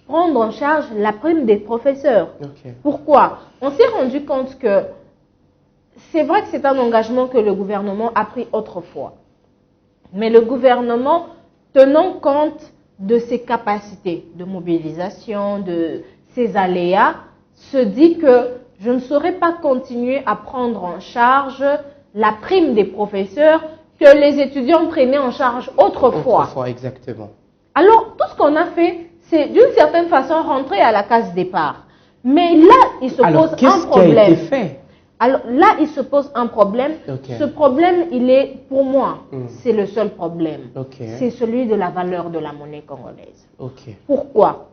prendre en charge la prime des professeurs. Pourquoi? On s'est rendu compte que c'est vrai que c'est un engagement que le gouvernement a pris autrefois. Mais le gouvernement, tenant compte de ses capacités de mobilisation, de ses aléas, se dit que je ne saurais pas continuer à prendre en charge la prime des professeurs que les étudiants prenaient en charge autrefois. Autrefois, exactement. Alors, tout ce qu'on a fait, c'est d'une certaine façon rentrer à la case départ. Mais là, il se pose un problème. Qu'est-ce qui a été fait? Alors là, il se pose un problème. Ce problème, il est, pour moi, c'est le seul problème. C'est celui de la valeur de la monnaie congolaise. Pourquoi?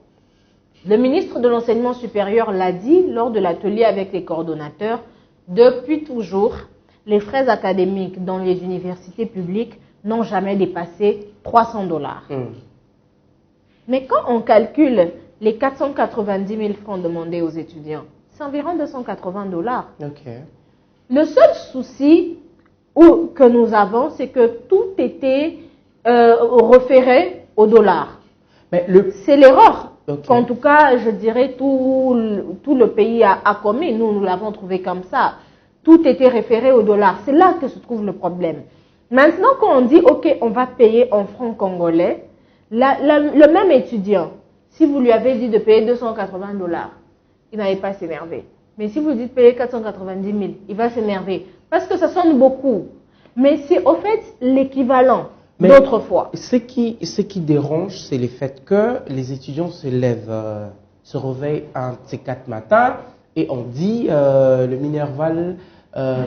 Le ministre de l'Enseignement supérieur l'a dit lors de l'atelier avec les coordonnateurs. Depuis toujours, les frais académiques dans les universités publiques n'ont jamais dépassé 300 $. Mais quand on calcule les 490 000 francs demandés aux étudiants, c'est environ 280 $. Le seul souci que nous avons, c'est que tout était référé au dollar. C'est l'erreur qu'en tout cas, je dirais, tout le pays a commis. Nous l'avons trouvé comme ça. Tout était référé au dollar. C'est là que se trouve le problème. Maintenant, quand on dit, OK, on va payer en francs congolais, le même étudiant, si vous lui avez dit de payer 280 $, il n'allait pas s'énerver. Mais si vous dites payer 490 000, il va s'énerver. Parce que ça sonne beaucoup. Mais c'est au fait l'équivalent d'autrefois. Ce qui dérange, c'est le fait que les étudiants se lèvent, se réveillent un de ces 4 matins et on dit le Minerval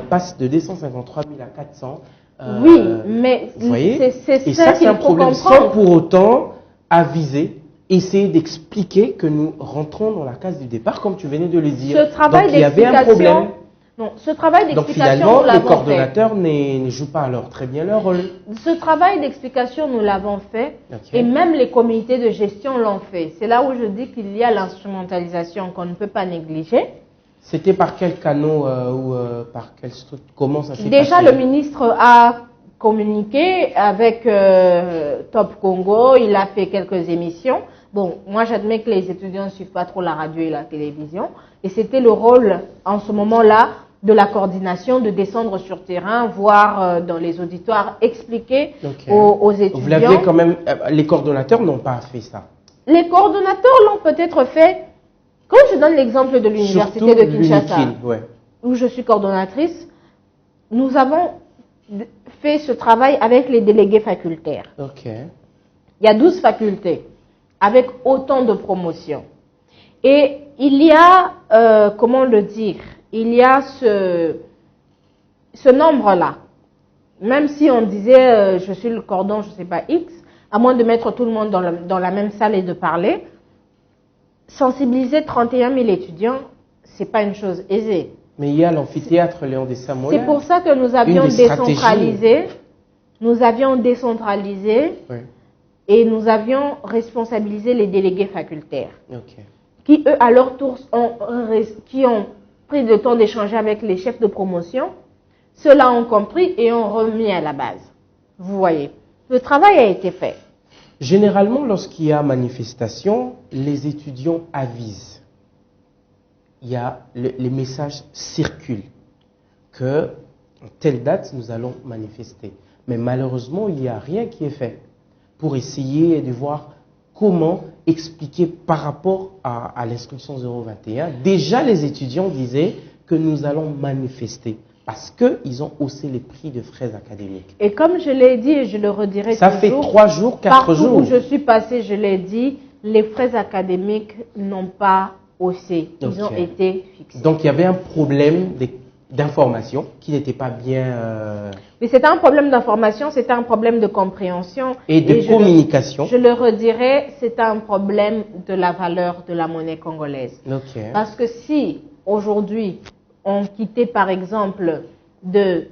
passe de 253 000 à 400. Oui, mais c'est ça qu'il faut comprendre. Sans pour autant aviser, essayer d'expliquer que nous rentrons dans la case du départ, comme tu venais de le dire. Ce travail Donc il y avait un problème. Non, ce travail Donc d'explication, finalement, les coordonnateurs ne jouent pas alors très bien leur rôle. Ce travail d'explication, nous l'avons fait, Okay. et même les comités de gestion l'ont fait. C'est là où je dis qu'il y a l'instrumentalisation qu'on ne peut pas négliger. C'était par quel canot ou par quelle structure? Comment ça s'est Déjà, passé? le ministre a communiqué avec Top Congo, il a fait quelques émissions. Bon, moi j'admets que les étudiants ne suivent pas trop la radio et la télévision, et c'était le rôle en ce moment-là de la coordination de descendre sur terrain, voir dans les auditoires, expliquer aux étudiants. Vous l'avez quand même, les coordonnateurs n'ont pas fait ça. Les coordonnateurs l'ont peut-être fait. Quand je donne l'exemple de l'université de Kinshasa, où je suis coordonnatrice, nous avons fait ce travail avec les délégués facultaires. Il y a 12 facultés, avec autant de promotions. Et il y a, comment le dire, il y a ce nombre-là. Même si on disait, je suis le cordon, je ne sais pas, X, à moins de mettre tout le monde dans la même salle et de parler, sensibiliser 31 000 étudiants, ce n'est pas une chose aisée. Mais il y a l'amphithéâtre Léon Desamola. C'est pour ça que nous avions décentralisé. Nous avions décentralisé et nous avions responsabilisé les délégués facultaires. Qui, eux, à leur tour, qui ont pris le temps d'échanger avec les chefs de promotion. Ceux-là ont compris et ont remis à la base. Vous voyez, le travail a été fait. Généralement, lorsqu'il y a manifestation, les étudiants avisent. Il y a les messages circulent que telle date nous allons manifester. Mais malheureusement, il n'y a rien qui est fait pour essayer de voir comment expliquer par rapport à l'instruction 021. Déjà, les étudiants disaient que nous allons manifester parce qu'ils ont haussé les prix de frais académiques. Et comme je l'ai dit et je le redirai ça toujours, fait 3 jours, 4 jours. Partout où je suis passée, je l'ai dit, les frais académiques n'ont pas haussé. Ils ont été fixés. Donc, il y avait un problème d'information qui n'était pas bien... Mais c'était un problème d'information, c'était un problème de compréhension. Et de communication. Je le redirai, c'est un problème de la valeur de la monnaie congolaise. Parce que si, aujourd'hui, on quittait par exemple de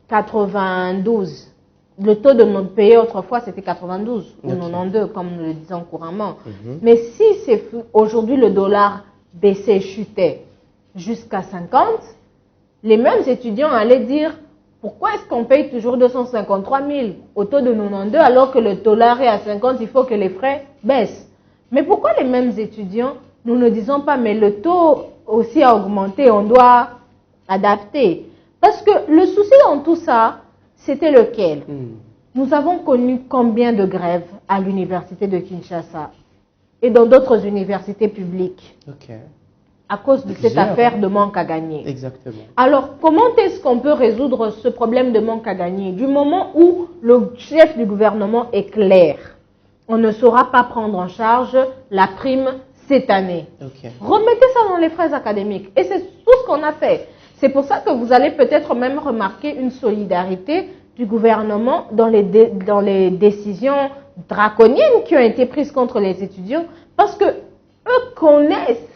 92, le taux de notre pays autrefois c'était 92 ou 92 comme nous le disons couramment. Mais si c'est aujourd'hui le dollar baissait, chutait jusqu'à 50, les mêmes étudiants allaient dire pourquoi est-ce qu'on paye toujours 253 000 au taux de 92 alors que le dollar est à 50, il faut que les frais baissent. Mais pourquoi les mêmes étudiants, nous ne disons pas mais le taux aussi a augmenté, on doit adapter. Parce que le souci dans tout ça, c'était lequel? Nous avons connu combien de grèves à l'université de Kinshasa et dans d'autres universités publiques à cause de cette affaire de manque à gagner. Exactement. Alors, comment est-ce qu'on peut résoudre ce problème de manque à gagner? Du moment où le chef du gouvernement est clair, on ne saura pas prendre en charge la prime cette année. Remettez ça dans les frais académiques. Et c'est tout ce qu'on a fait. C'est pour ça que vous allez peut-être même remarquer une solidarité du gouvernement dans les décisions draconiennes qui ont été prises contre les étudiants, parce que eux connaissent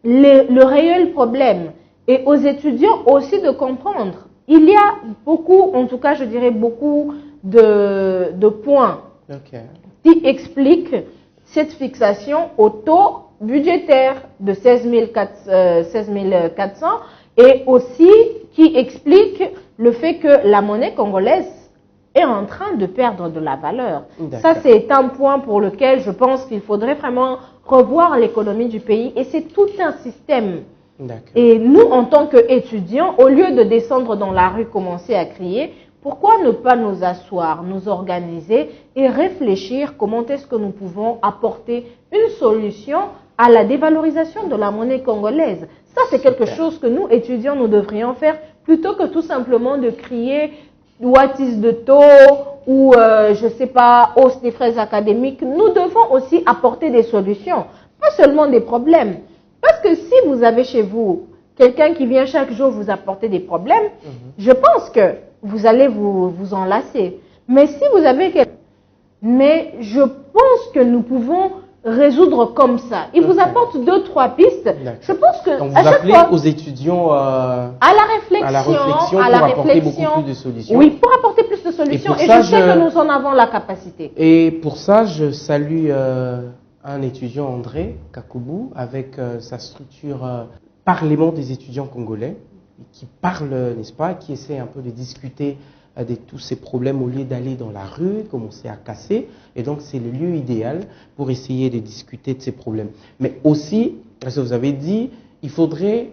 le réel problème. Et aux étudiants aussi de comprendre. Il y a beaucoup, en tout cas je dirais beaucoup de points qui expliquent cette fixation au taux budgétaire de 16 400 et aussi qui explique le fait que la monnaie congolaise est en train de perdre de la valeur. Ça, c'est un point pour lequel je pense qu'il faudrait vraiment revoir l'économie du pays et c'est tout un système. Et nous, en tant qu'étudiants, au lieu de descendre dans la rue, commencer à crier, pourquoi ne pas nous asseoir, nous organiser et réfléchir comment est-ce que nous pouvons apporter une solution à la dévalorisation de la monnaie congolaise. Ça, c'est quelque chose que nous, étudiants, nous devrions faire plutôt que tout simplement de crier what is the taux ou, je ne sais pas, hausse des frais académiques. Nous devons aussi apporter des solutions, pas seulement des problèmes. Parce que si vous avez chez vous quelqu'un qui vient chaque jour vous apporter des problèmes, je pense que vous allez vous enlacer. Mais si vous avez quelqu'un... Mais je pense que nous pouvons résoudre comme ça. Il vous apporte 2-3 pistes. Je pense que donc à vous chaque appelez fois, aux étudiants à la réflexion, pour apporter beaucoup plus de solutions. Oui, pour apporter plus de solutions. Et je sais que nous en avons la capacité. Et pour ça, je salue un étudiant, André Kakoubou, avec sa structure Parlement des étudiants congolais, qui parle, n'est-ce pas, qui essaie un peu de discuter de tous ces problèmes au lieu d'aller dans la rue, commencer à casser. Et donc, c'est le lieu idéal pour essayer de discuter de ces problèmes. Mais aussi, parce que vous avez dit, il faudrait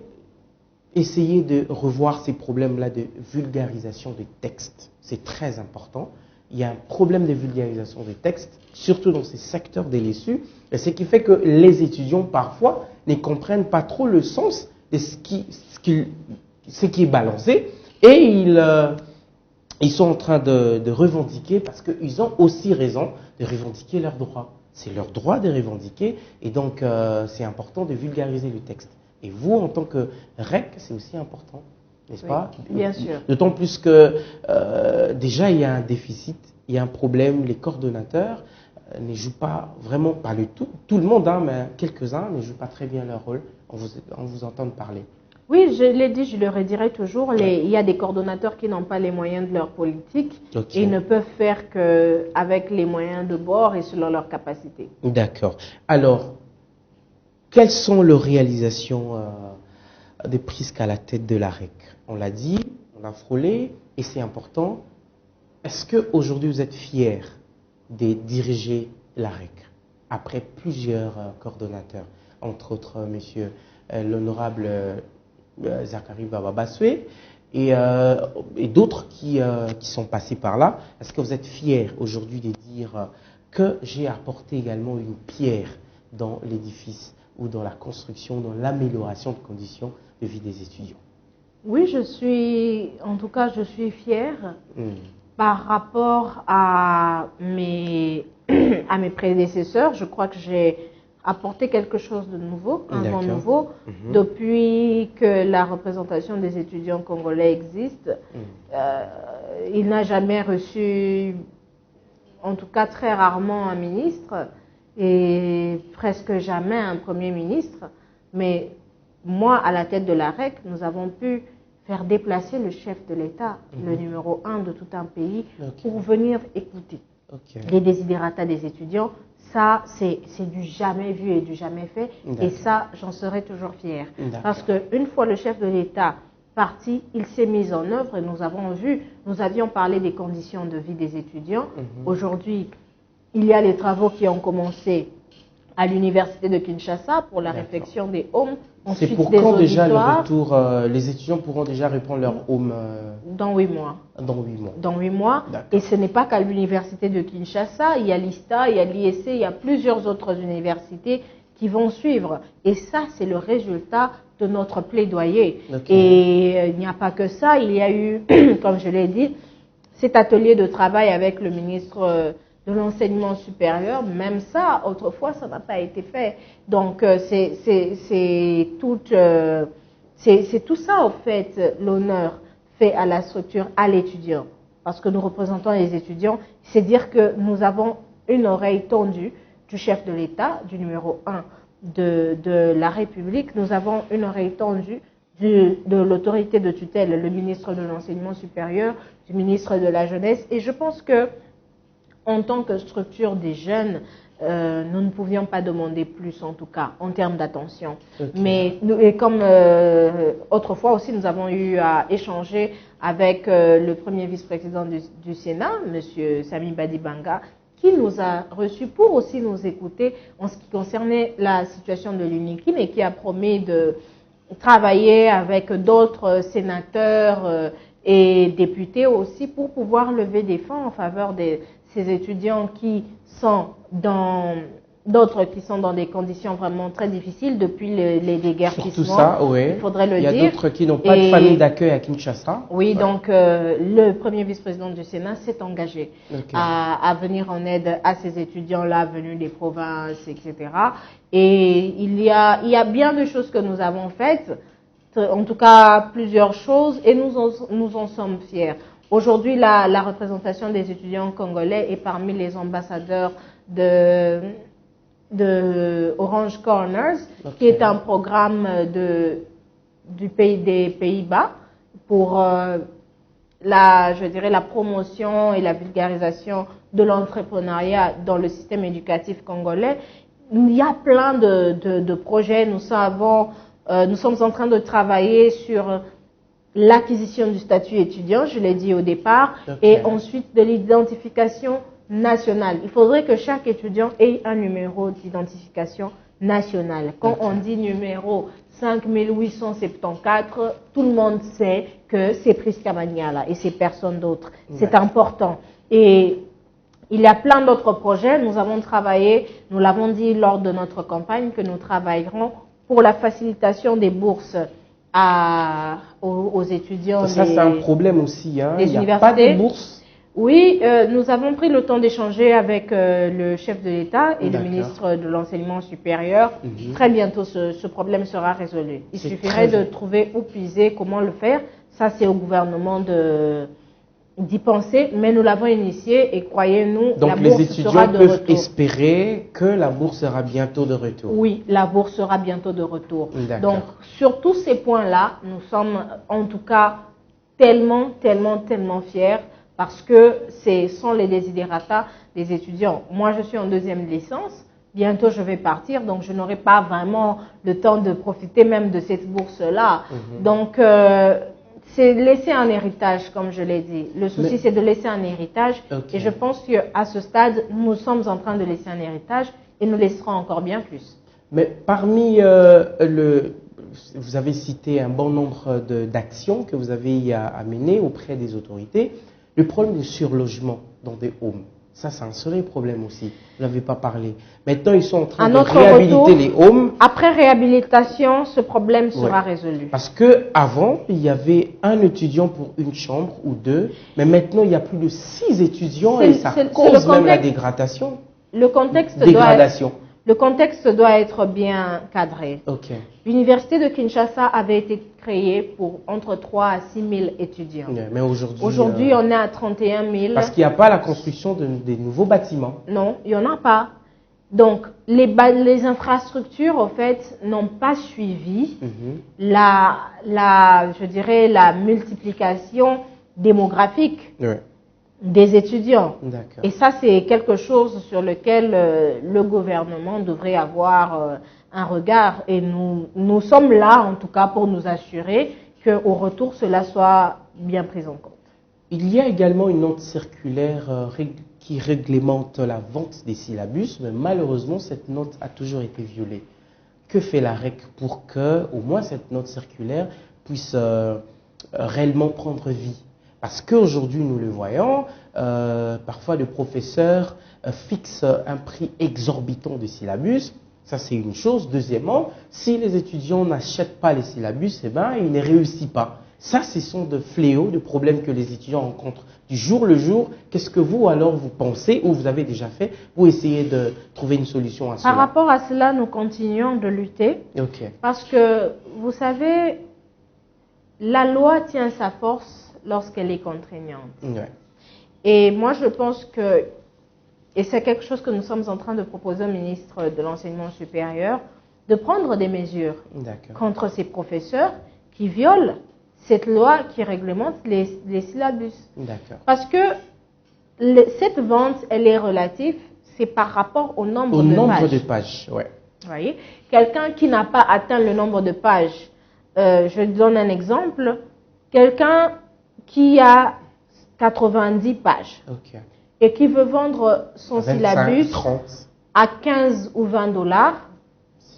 essayer de revoir ces problèmes-là de vulgarisation des textes. C'est très important. Il y a un problème de vulgarisation des textes, surtout dans ces secteurs délaissés, et ce qui fait que les étudiants, parfois, ne comprennent pas trop le sens de ce qui est balancé, et ils sont en train de revendiquer, parce qu'ils ont aussi raison de revendiquer leurs droits. C'est leur droit de revendiquer, et donc c'est important de vulgariser le texte. Et vous, en tant que REC, c'est aussi important, n'est-ce pas? Bien sûr. D'autant plus que déjà, il y a un déficit, il y a un problème, les coordonnateurs ne jouent pas vraiment, pas tout le monde, hein, mais quelques-uns ne jouent pas très bien leur rôle, on vous entend parler. Oui, je l'ai dit, je le redirai toujours, il y a des coordonnateurs qui n'ont pas les moyens de leur politique et ils ne peuvent faire qu'avec les moyens de bord et selon leur capacité. D'accord. Alors, quelles sont les réalisations de Prisca à la tête de la REC? On l'a dit, on l'a frôlé et c'est important. Est-ce qu'aujourd'hui vous êtes fiers de diriger la REC après plusieurs coordonnateurs, entre autres monsieur l'honorable Zachary Bababaswe et d'autres qui sont passés par là? Est-ce que vous êtes fiers aujourd'hui de dire que j'ai apporté également une pierre dans l'édifice ou dans la construction, dans l'amélioration de conditions de vie des étudiants? Oui, je suis fière par rapport à mes prédécesseurs. Je crois que j'ai apporté quelque chose de nouveau, un vent nouveau. Depuis que la représentation des étudiants congolais existe, il n'a jamais reçu, en tout cas très rarement, un ministre et presque jamais un premier ministre. Mais moi, à la tête de la REC, nous avons pu faire déplacer le chef de l'État, le numéro 1 de tout un pays, pour venir écouter les desiderata des étudiants. Ça, c'est du jamais vu et du jamais fait. Et ça, j'en serai toujours fière. Parce qu'une fois le chef de l'État parti, il s'est mis en œuvre et nous avions parlé des conditions de vie des étudiants. Aujourd'hui, il y a les travaux qui ont commencé à l'université de Kinshasa pour la réflexion des homes. C'est pour quand déjà le retour? Les étudiants pourront déjà reprendre leur home dans 8 mois. Dans 8 mois. Et ce n'est pas qu'à l'université de Kinshasa, il y a l'ISTA, il y a l'ISC, il y a plusieurs autres universités qui vont suivre. Et ça, c'est le résultat de notre plaidoyer. Et il n'y a pas que ça, il y a eu, comme je l'ai dit, cet atelier de travail avec le ministre de l'enseignement supérieur. Même ça, autrefois, ça n'a pas été fait. Donc, c'est tout ça, au fait, l'honneur fait à la structure, à l'étudiant. Parce que nous représentons les étudiants, c'est dire que nous avons une oreille tendue du chef de l'État, du numéro 1 de la République. Nous avons une oreille tendue de l'autorité de tutelle, le ministre de l'enseignement supérieur, du ministre de la jeunesse. Et je pense que, en tant que structure des jeunes, nous ne pouvions pas demander plus, en tout cas, en termes d'attention. Mais comme autrefois aussi, nous avons eu à échanger avec le premier vice-président du Sénat, M. Sami Badibanga, qui nous a reçus pour aussi nous écouter en ce qui concernait la situation de l'UNIKIN et qui a promis de travailler avec d'autres sénateurs et députés aussi pour pouvoir lever des fonds en faveur de ces étudiants qui sont dans d'autres qui sont dans des conditions vraiment très difficiles depuis les déguerpissements. Surtout ça, oui. Il faudrait le dire. Il y a d'autres qui n'ont pas de Et- famille d'accueil à Kinshasa. Oui, Ouais. donc le premier vice-président du Sénat s'est engagé Ok. à venir en aide à ces étudiants-là venus des provinces, etc. Et il y a bien de choses que nous avons faites, en tout cas plusieurs choses, et nous en sommes fiers. Aujourd'hui, la représentation des étudiants congolais est parmi les ambassadeurs de Orange Corners, Ok. qui est un programme des Pays-Bas pour je dirais la promotion et la vulgarisation de l'entrepreneuriat dans le système éducatif congolais. Il y a plein de projets. Nous sommes en train de travailler sur l'acquisition du statut étudiant, je l'ai dit au départ, Ok. et ensuite de l'identification nationale. Il faudrait que chaque étudiant ait un numéro d'identification nationale. Quand Ok. on dit numéro 5874, tout le monde sait que c'est Prisca Maniala et c'est personne d'autre. C'est Ouais. important. Et il y a plein d'autres projets. Nous avons travaillé, nous l'avons dit lors de notre campagne, que nous travaillerons pour la facilitation des bourses aux étudiants. Ça, c'est un problème aussi. Hein. des Il n'y a pas de universités. bourse. Oui, nous avons pris le temps d'échanger avec le chef de l'État et le D'accord. ministre de l'Enseignement supérieur. Mhm. Très bientôt, ce problème sera résolu. Il C'est suffirait très de bien. trouver où puiser, comment le faire. Ça, c'est au gouvernement d'y penser, mais nous l'avons initié et croyez-nous, la Donc, les bourse étudiants sera de peuvent retour. espérer que la bourse sera bientôt de retour. Oui, la bourse sera bientôt de retour. D'accord. Donc, sur tous ces points-là, nous sommes en tout cas tellement fiers parce que ce sont les desiderata des étudiants. Moi, je suis en deuxième licence. Bientôt, je vais partir, donc je n'aurai pas vraiment le temps de profiter même de cette bourse-là. Mhm. Donc, c'est laisser un héritage, comme je l'ai dit. Le souci, Mais- c'est de laisser un héritage. Ok. Et je pense qu'à ce stade, nous sommes en train de laisser un héritage et nous laisserons encore bien plus. Mais parmi vous avez cité un bon nombre d'actions que vous avez à mener auprès des autorités. Le problème de surlogement dans des homes, ça, c'est un sérieux problème aussi. Vous n'avez pas parlé. Maintenant, ils sont en train À de notre réhabiliter retour, les homes. Après réhabilitation, ce problème sera Ouais. résolu. Parce que avant, il y avait un étudiant pour une chambre ou deux, mais maintenant, il y a plus de 6 étudiants et ça c'est cause le même la contexte. dégradation. Le contexte doit être bien cadré. Ok. L'université de Kinshasa avait été créée pour entre 3 à 6 000 étudiants. Ouais, mais aujourd'hui, Aujourd'hui, on est à 31 000. parce qu'il n'y a pas la construction des nouveaux bâtiments. Non, il n'y en a pas. Donc, les infrastructures, au fait, n'ont pas suivi Mhm. je dirais, la multiplication démographique Ouais. des étudiants. D'accord. Et ça, c'est quelque chose sur lequel le gouvernement devrait avoir un regard. Et nous sommes là, en tout cas, pour nous assurer qu'au retour, cela soit bien pris en compte. Il y a également une note circulaire qui réglemente la vente des syllabus, mais malheureusement, cette note a toujours été violée. Que fait la REC pour que, au moins, cette note circulaire puisse réellement prendre vie? Parce qu'aujourd'hui, nous le voyons, parfois le professeur fixe un prix exorbitant des syllabus. Ça, c'est une chose. Deuxièmement, si les étudiants n'achètent pas les syllabus, eh ben, ils ne réussissent pas. Ça, ce sont de fléaux, de problèmes que les étudiants rencontrent du jour le jour. Qu'est-ce que vous, alors, vous pensez ou vous avez déjà fait pour essayer de trouver une solution à cela? Par rapport à cela, nous continuons de lutter. Ok. Parce que, vous savez, la loi tient sa force lorsqu'elle est contraignante. Ouais. Et moi, je pense que, et c'est quelque chose que nous sommes en train de proposer au ministre de l'Enseignement supérieur, de prendre des mesures D'accord. contre ces professeurs qui violent cette loi qui réglemente les syllabus. D'accord. Parce que cette vente, elle est relative, c'est par rapport au nombre Au de nombre pages. de pages, ouais. Vous voyez, quelqu'un qui n'a pas atteint le nombre de pages, je donne un exemple, quelqu'un qui a 90 pages Ok. et qui veut vendre son 25, syllabus 30. à 15 ou 20 dollars,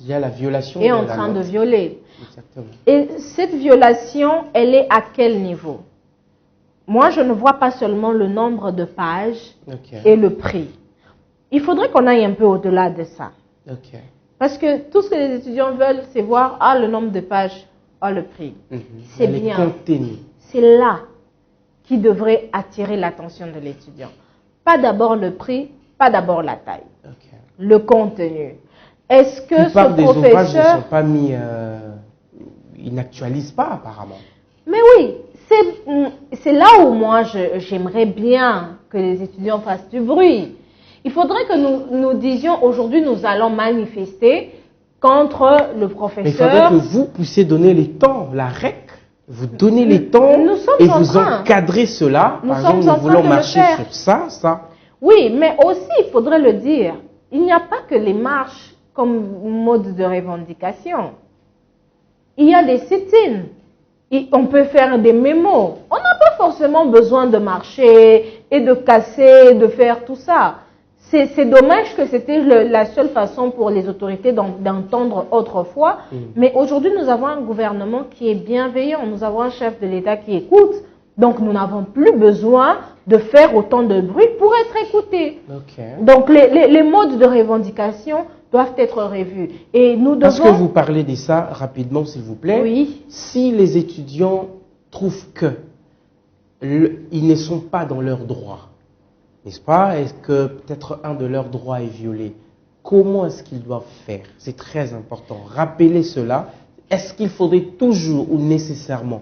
Il y a la violation est en de la train de note. violer. Exactement. Et cette violation, elle est à quel niveau? Moi, je ne vois pas seulement le nombre de pages Ok. et le prix. il faudrait qu'on aille un peu au-delà de ça. Ok. Parce que tout ce que les étudiants veulent, c'est voir le nombre de pages, le prix. C'est bien. Les contenus. C'est là qui devrait attirer l'attention de l'étudiant. Pas d'abord le prix, pas d'abord la taille. Ok. Le contenu. Est-ce que La plupart ce des ouvrages ne professeur... sont pas mis... ils n'actualisent pas, apparemment. Mais oui, c'est là où moi j'aimerais bien que les étudiants fassent du bruit. Il faudrait que nous disions aujourd'hui nous allons manifester contre le professeur. Mais il faudrait que vous puissiez donner les temps, la REC, vous donnez les temps et vous encadrez cela. Par exemple, nous voulons marcher sur ça. Oui, mais aussi il faudrait le dire, il n'y a pas que les marches comme mode de revendication. Il y a des sit-ins. On peut faire des mémos. On n'a pas forcément besoin de marcher et de casser, de faire tout ça. C'est dommage que c'était la seule façon pour les autorités d'entendre autrefois. Mais aujourd'hui, nous avons un gouvernement qui est bienveillant. Nous avons un chef de l'État qui écoute. Donc, nous n'avons plus besoin de faire autant de bruit pour être écoutés. Okay. Donc, les modes de revendication doivent être revus. Et nous devons... Parce que vous parlez de ça rapidement, s'il vous plaît. Oui. Si les étudiants trouvent que ils ne sont pas dans leurs droits, n'est-ce pas? Est-ce que peut-être un de leurs droits est violé? Comment est-ce qu'ils doivent faire? C'est très important. Rappelez cela. Est-ce qu'il faudrait toujours ou nécessairement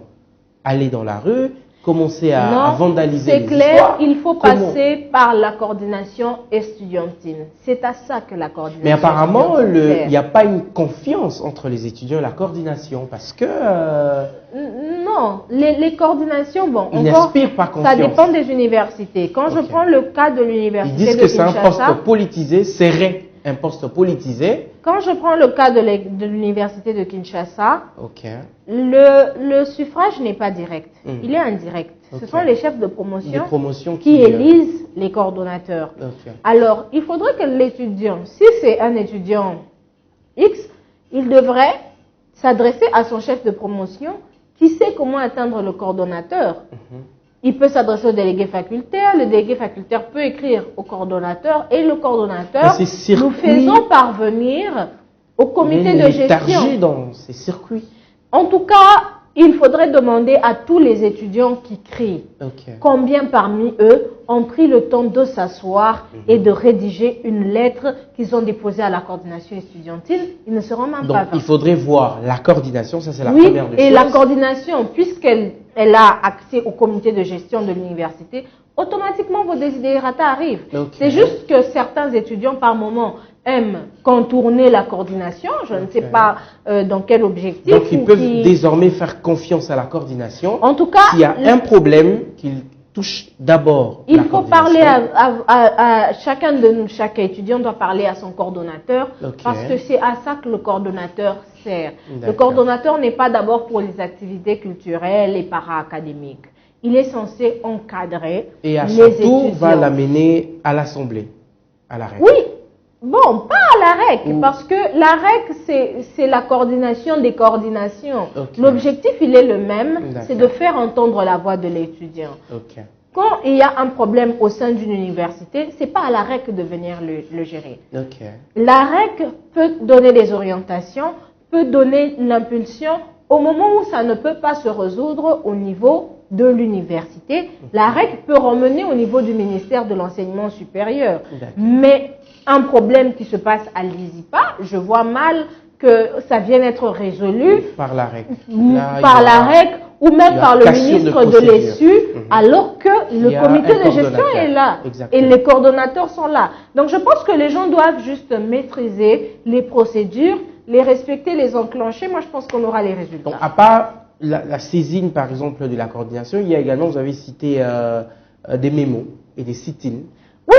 aller dans la rue, commencer à vandaliser les histoires? C'est clair, il faut passer par la coordination estudiantine. C'est à ça que la coordination. Mais apparemment, il n'y a pas une confiance entre les étudiants et la coordination, parce que... non, les coordinations, bon, ils n'inspirent pas confiance. Ça dépend des universités. Quand je prends le cas de l'université de Kinshasa... Ils disent que c'est un poste politisé, serait un poste politisé. Quand je prends le cas de l'université de Kinshasa, le suffrage n'est pas direct, il est indirect. Ce sont les chefs de promotion qui élisent les coordonnateurs. Alors, il faudrait que l'étudiant, si c'est un étudiant X, il devrait s'adresser à son chef de promotion qui sait comment atteindre le coordonnateur. Il peut s'adresser au délégué facultaire, le délégué facultaire peut écrire au coordonnateur et le coordonnateur, nous faisons parvenir au comité de gestion. Dans ces circuits. En tout cas, il faudrait demander à tous les étudiants qui crient combien parmi eux ont pris le temps de s'asseoir et de rédiger une lettre qu'ils ont déposée à la coordination estudiantine. Ils ne seront même pas 20. Il faudrait voir la coordination, ça c'est la première des choses. Et la coordination, puisqu'elle a accès au comité de gestion de l'université, automatiquement vos desiderata arrivent. C'est juste que certains étudiants par moment aiment contourner la coordination, je ne sais pas dans quel objectif. Donc ils peuvent désormais faire confiance à la coordination. En tout cas, s'il y a un problème qu'ils touchent d'abord. Il faut parler à chaque étudiant doit parler à son coordonnateur parce que c'est à ça que le coordonnateur sert. Le coordonnateur n'est pas d'abord pour les activités culturelles et para-académiques. Il est censé encadrer les étudiants. Et à son tour, va l'amener à l'Assemblée, à la REC. Oui. Bon, pas à la REC, parce que la REC, c'est la coordination des coordinations. L'objectif, il est le même, c'est de faire entendre la voix de l'étudiant. Quand il y a un problème au sein d'une université, ce n'est pas à la REC de venir le gérer. La REC peut donner des orientations, peut donner l'impulsion au moment où ça ne peut pas se résoudre au niveau de l'université. La REC peut remener au niveau du ministère de l'enseignement supérieur. Mais un problème qui se passe à l'ISIPA, je vois mal que ça vienne être résolu par la REC, ou même par le ministre de l'ESU, alors que le comité de gestion est là et les coordonnateurs sont là. Donc je pense que les gens doivent juste maîtriser les procédures, les respecter, les enclencher. Moi je pense qu'on aura les résultats. Donc à part la saisine par exemple de la coordination, il y a également, vous avez cité des mémos et des sit-ins. Oui.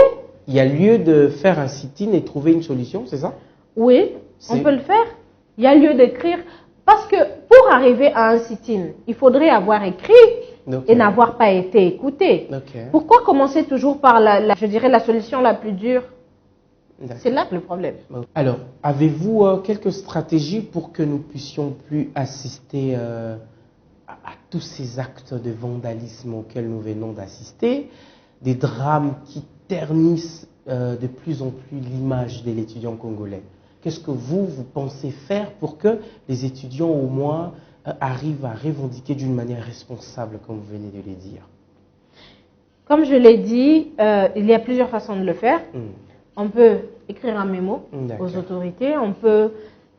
Il y a lieu de faire un sit-in et trouver une solution, c'est ça? Oui, on peut le faire. Il y a lieu d'écrire. Parce que pour arriver à un sit-in, il faudrait avoir écrit et n'avoir pas été écouté. Pourquoi commencer toujours par je dirais, la solution la plus dure? C'est là que le problème. Alors, avez-vous quelques stratégies pour que nous puissions plus assister à tous ces actes de vandalisme auxquels nous venons d'assister, des drames qui ternissent de plus en plus l'image de l'étudiant congolais. Qu'est-ce que vous pensez faire pour que les étudiants au moins arrivent à revendiquer d'une manière responsable, comme vous venez de le dire? Comme je l'ai dit, il y a plusieurs façons de le faire. On peut écrire un mémo aux autorités, on peut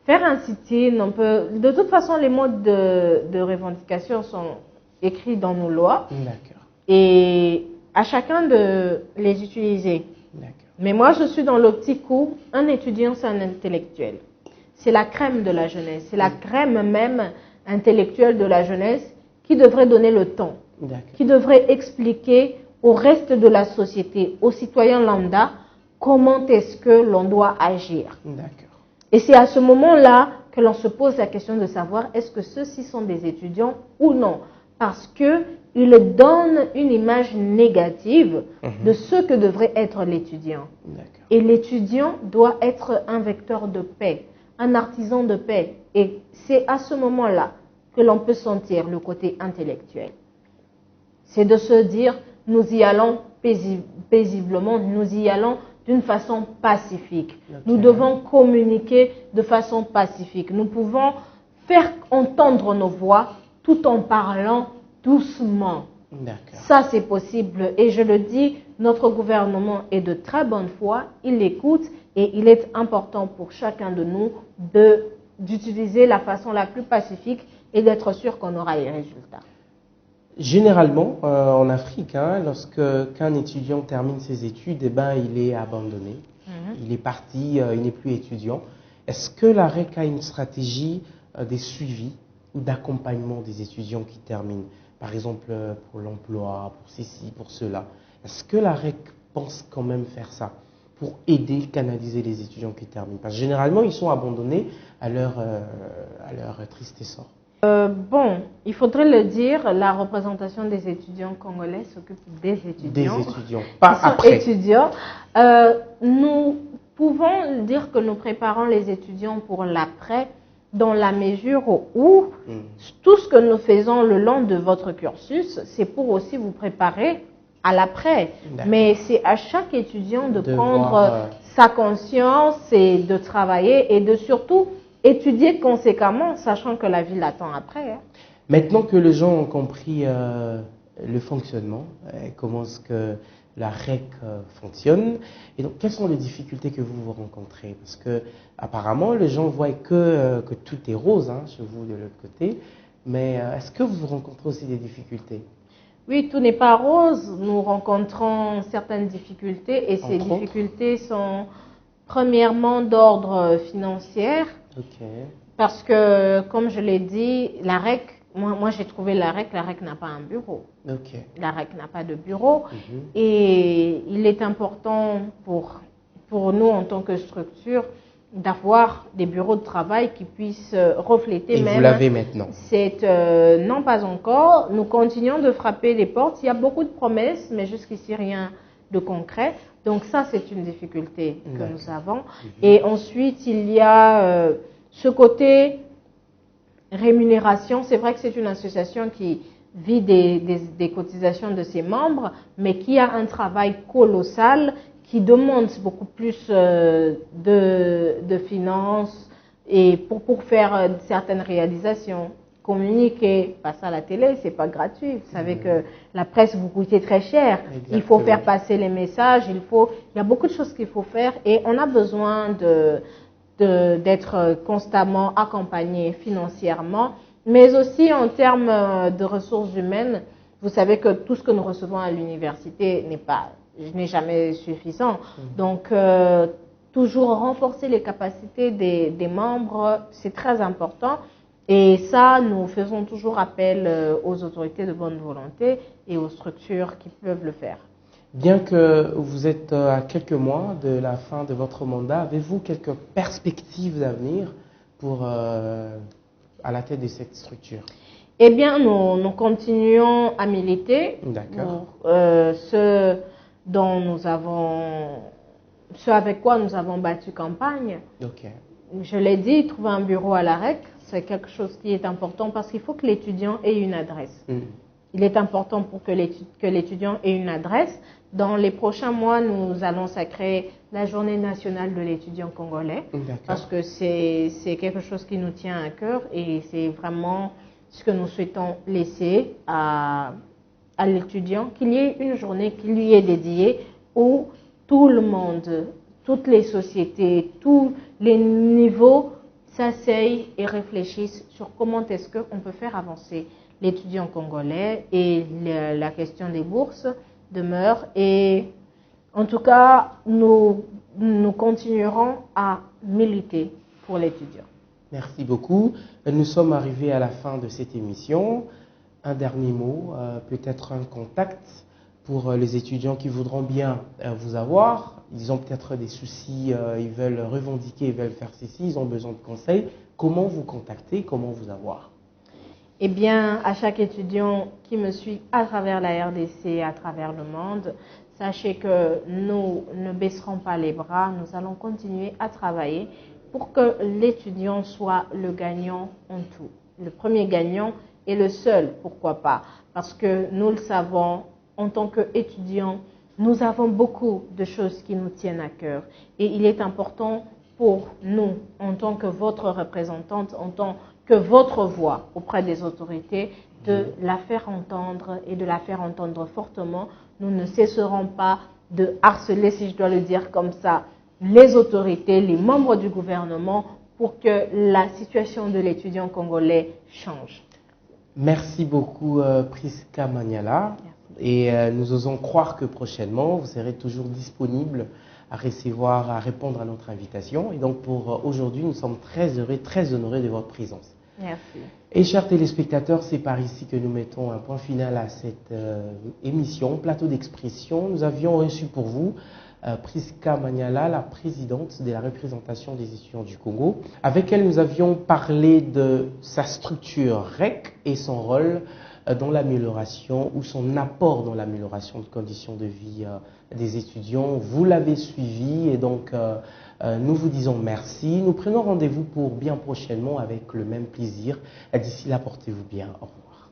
faire un sit-in, on peut... De toute façon, les modes de revendication sont écrits dans nos lois. Et à chacun de les utiliser. Mais moi, je suis dans l'optique où un étudiant, c'est un intellectuel. C'est la crème de la jeunesse. C'est la crème même intellectuelle de la jeunesse qui devrait donner le ton, qui devrait expliquer au reste de la société, aux citoyens lambda, comment est-ce que l'on doit agir. Et c'est à ce moment-là que l'on se pose la question de savoir est-ce que ceux-ci sont des étudiants ou non. Parce qu'ils donnent une image négative de ce que devrait être l'étudiant. Et l'étudiant doit être un vecteur de paix, un artisan de paix. Et c'est à ce moment-là que l'on peut sentir le côté intellectuel. C'est de se dire, nous y allons paisiblement, nous y allons d'une façon pacifique. Nous devons communiquer de façon pacifique. Nous pouvons faire entendre nos voix tout en parlant doucement. Ça, c'est possible. Et je le dis, notre gouvernement est de très bonne foi, il écoute et il est important pour chacun de nous d'utiliser la façon la plus pacifique et d'être sûr qu'on aura les résultats. Généralement, en Afrique, qu'un étudiant termine ses études, il est abandonné. Il est parti, il n'est plus étudiant. Est-ce que la REC a une stratégie de suivi ou d'accompagnement des étudiants qui terminent? Par exemple, pour l'emploi, pour ceci, pour cela. Est-ce que la REC pense quand même faire ça pour aider, canaliser les étudiants qui terminent? Parce que généralement, ils sont abandonnés à leur triste essor. Il faudrait le dire, la représentation des étudiants congolais s'occupe des étudiants. Des étudiants, pas après. Étudiants. Nous pouvons dire que nous préparons les étudiants pour l'après, dans la mesure où tout ce que nous faisons le long de votre cursus, c'est pour aussi vous préparer à l'après. Mais c'est à chaque étudiant de prendre sa conscience et de travailler et de surtout étudier conséquemment, sachant que la vie l'attend après. Maintenant que les gens ont compris le fonctionnement, comment est-ce que la REC fonctionne, et donc quelles sont les difficultés que vous rencontrez? Parce que apparemment les gens voient que tout est rose chez vous de l'autre côté, mais est-ce que vous rencontrez aussi des difficultés? Oui, tout n'est pas rose. Nous rencontrons certaines difficultés et ces difficultés sont premièrement d'ordre financier. Parce que, comme je l'ai dit, la REC, moi j'ai trouvé la REC n'a pas un bureau. La REC n'a pas de bureau. Et il est important pour nous en tant que structure d'avoir des bureaux de travail qui puissent refléter et même... vous l'avez maintenant? Non, pas encore. Nous continuons de frapper les portes. Il y a beaucoup de promesses, mais jusqu'ici rien de concret. Donc ça, c'est une difficulté que nous avons. Et ensuite, il y a ce côté rémunération. C'est vrai que c'est une association qui vit des cotisations de ses membres, mais qui a un travail colossal, qui demande beaucoup plus de finances et pour faire certaines réalisations. Communiquer, passer à la télé, c'est pas gratuit. Vous savez que la presse vous coûte très cher. Exactement. Il faut faire passer les messages, il y a beaucoup de choses qu'il faut faire et on a besoin d'être constamment accompagné financièrement, mais aussi en termes de ressources humaines. Vous savez que tout ce que nous recevons à l'université n'est jamais suffisant. Donc, toujours renforcer les capacités des membres, c'est très important. Et ça, nous faisons toujours appel aux autorités de bonne volonté et aux structures qui peuvent le faire. Bien que vous êtes à quelques mois de la fin de votre mandat, avez-vous quelques perspectives d'avenir à la tête de cette structure? Eh bien, nous continuons à militer pour ce avec quoi nous avons battu campagne. Je l'ai dit, trouver un bureau à la REC, c'est quelque chose qui est important parce qu'il faut que l'étudiant ait une adresse. Il est important pour que l'étudiant ait une adresse Dans les prochains mois, nous allons sacrer la journée nationale de l'étudiant congolais parce que c'est quelque chose qui nous tient à cœur et c'est vraiment ce que nous souhaitons laisser à l'étudiant, qu'il y ait une journée qui lui est dédiée où tout le monde, toutes les sociétés, tous les niveaux s'asseyent et réfléchissent sur comment est-ce qu'on peut faire avancer l'étudiant congolais et la question des bourses demeure. Et en tout cas, nous continuerons à militer pour l'étudiant. Merci beaucoup. Nous sommes arrivés à la fin de cette émission. Un dernier mot, peut-être un contact pour les étudiants qui voudront bien vous avoir. Ils ont peut-être des soucis, ils veulent revendiquer, ils veulent faire ceci, ils ont besoin de conseils. Comment vous contacter, comment vous avoir? Eh bien, à chaque étudiant qui me suit à travers la RDC, à travers le monde, sachez que nous ne baisserons pas les bras, nous allons continuer à travailler pour que l'étudiant soit le gagnant en tout. Le premier gagnant et le seul, pourquoi pas? Parce que nous le savons, en tant qu'étudiants, nous avons beaucoup de choses qui nous tiennent à cœur. Et il est important pour nous, en tant que votre représentante, en tant que votre voix auprès des autorités, de la faire entendre et de la faire entendre fortement. Nous ne cesserons pas de harceler, si je dois le dire comme ça, les autorités, les membres du gouvernement pour que la situation de l'étudiant congolais change. Merci beaucoup Prisca Maniala. Et nous osons croire que prochainement, vous serez toujours disponible à recevoir, à répondre à notre invitation. Et donc pour aujourd'hui, nous sommes très heureux, très honorés de votre présence. Merci. Et chers téléspectateurs, c'est par ici que nous mettons un point final à cette émission, Plateau d'expression. Nous avions reçu pour vous Prisca Maniala, la présidente de la représentation des étudiants du Congo. Avec elle, nous avions parlé de sa structure REC et son rôle dans l'amélioration ou son apport dans l'amélioration des conditions de vie des étudiants. Vous l'avez suivi et donc nous vous disons merci. Nous prenons rendez-vous pour bien prochainement avec le même plaisir. D'ici là, portez-vous bien. Au revoir.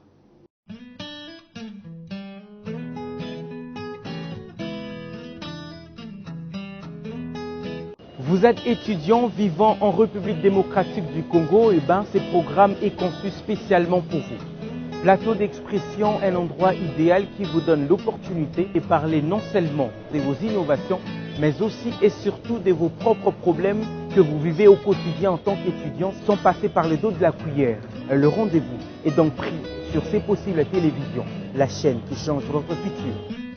Vous êtes étudiant vivant en République démocratique du Congo, et ce programme est conçu spécialement pour vous. Plateau d'expression est l'endroit idéal qui vous donne l'opportunité de parler non seulement de vos innovations, mais aussi et surtout de vos propres problèmes que vous vivez au quotidien en tant qu'étudiant sans passer par le dos de la cuillère. Le rendez-vous est donc pris sur C'est possible télévision, la chaîne qui change votre futur.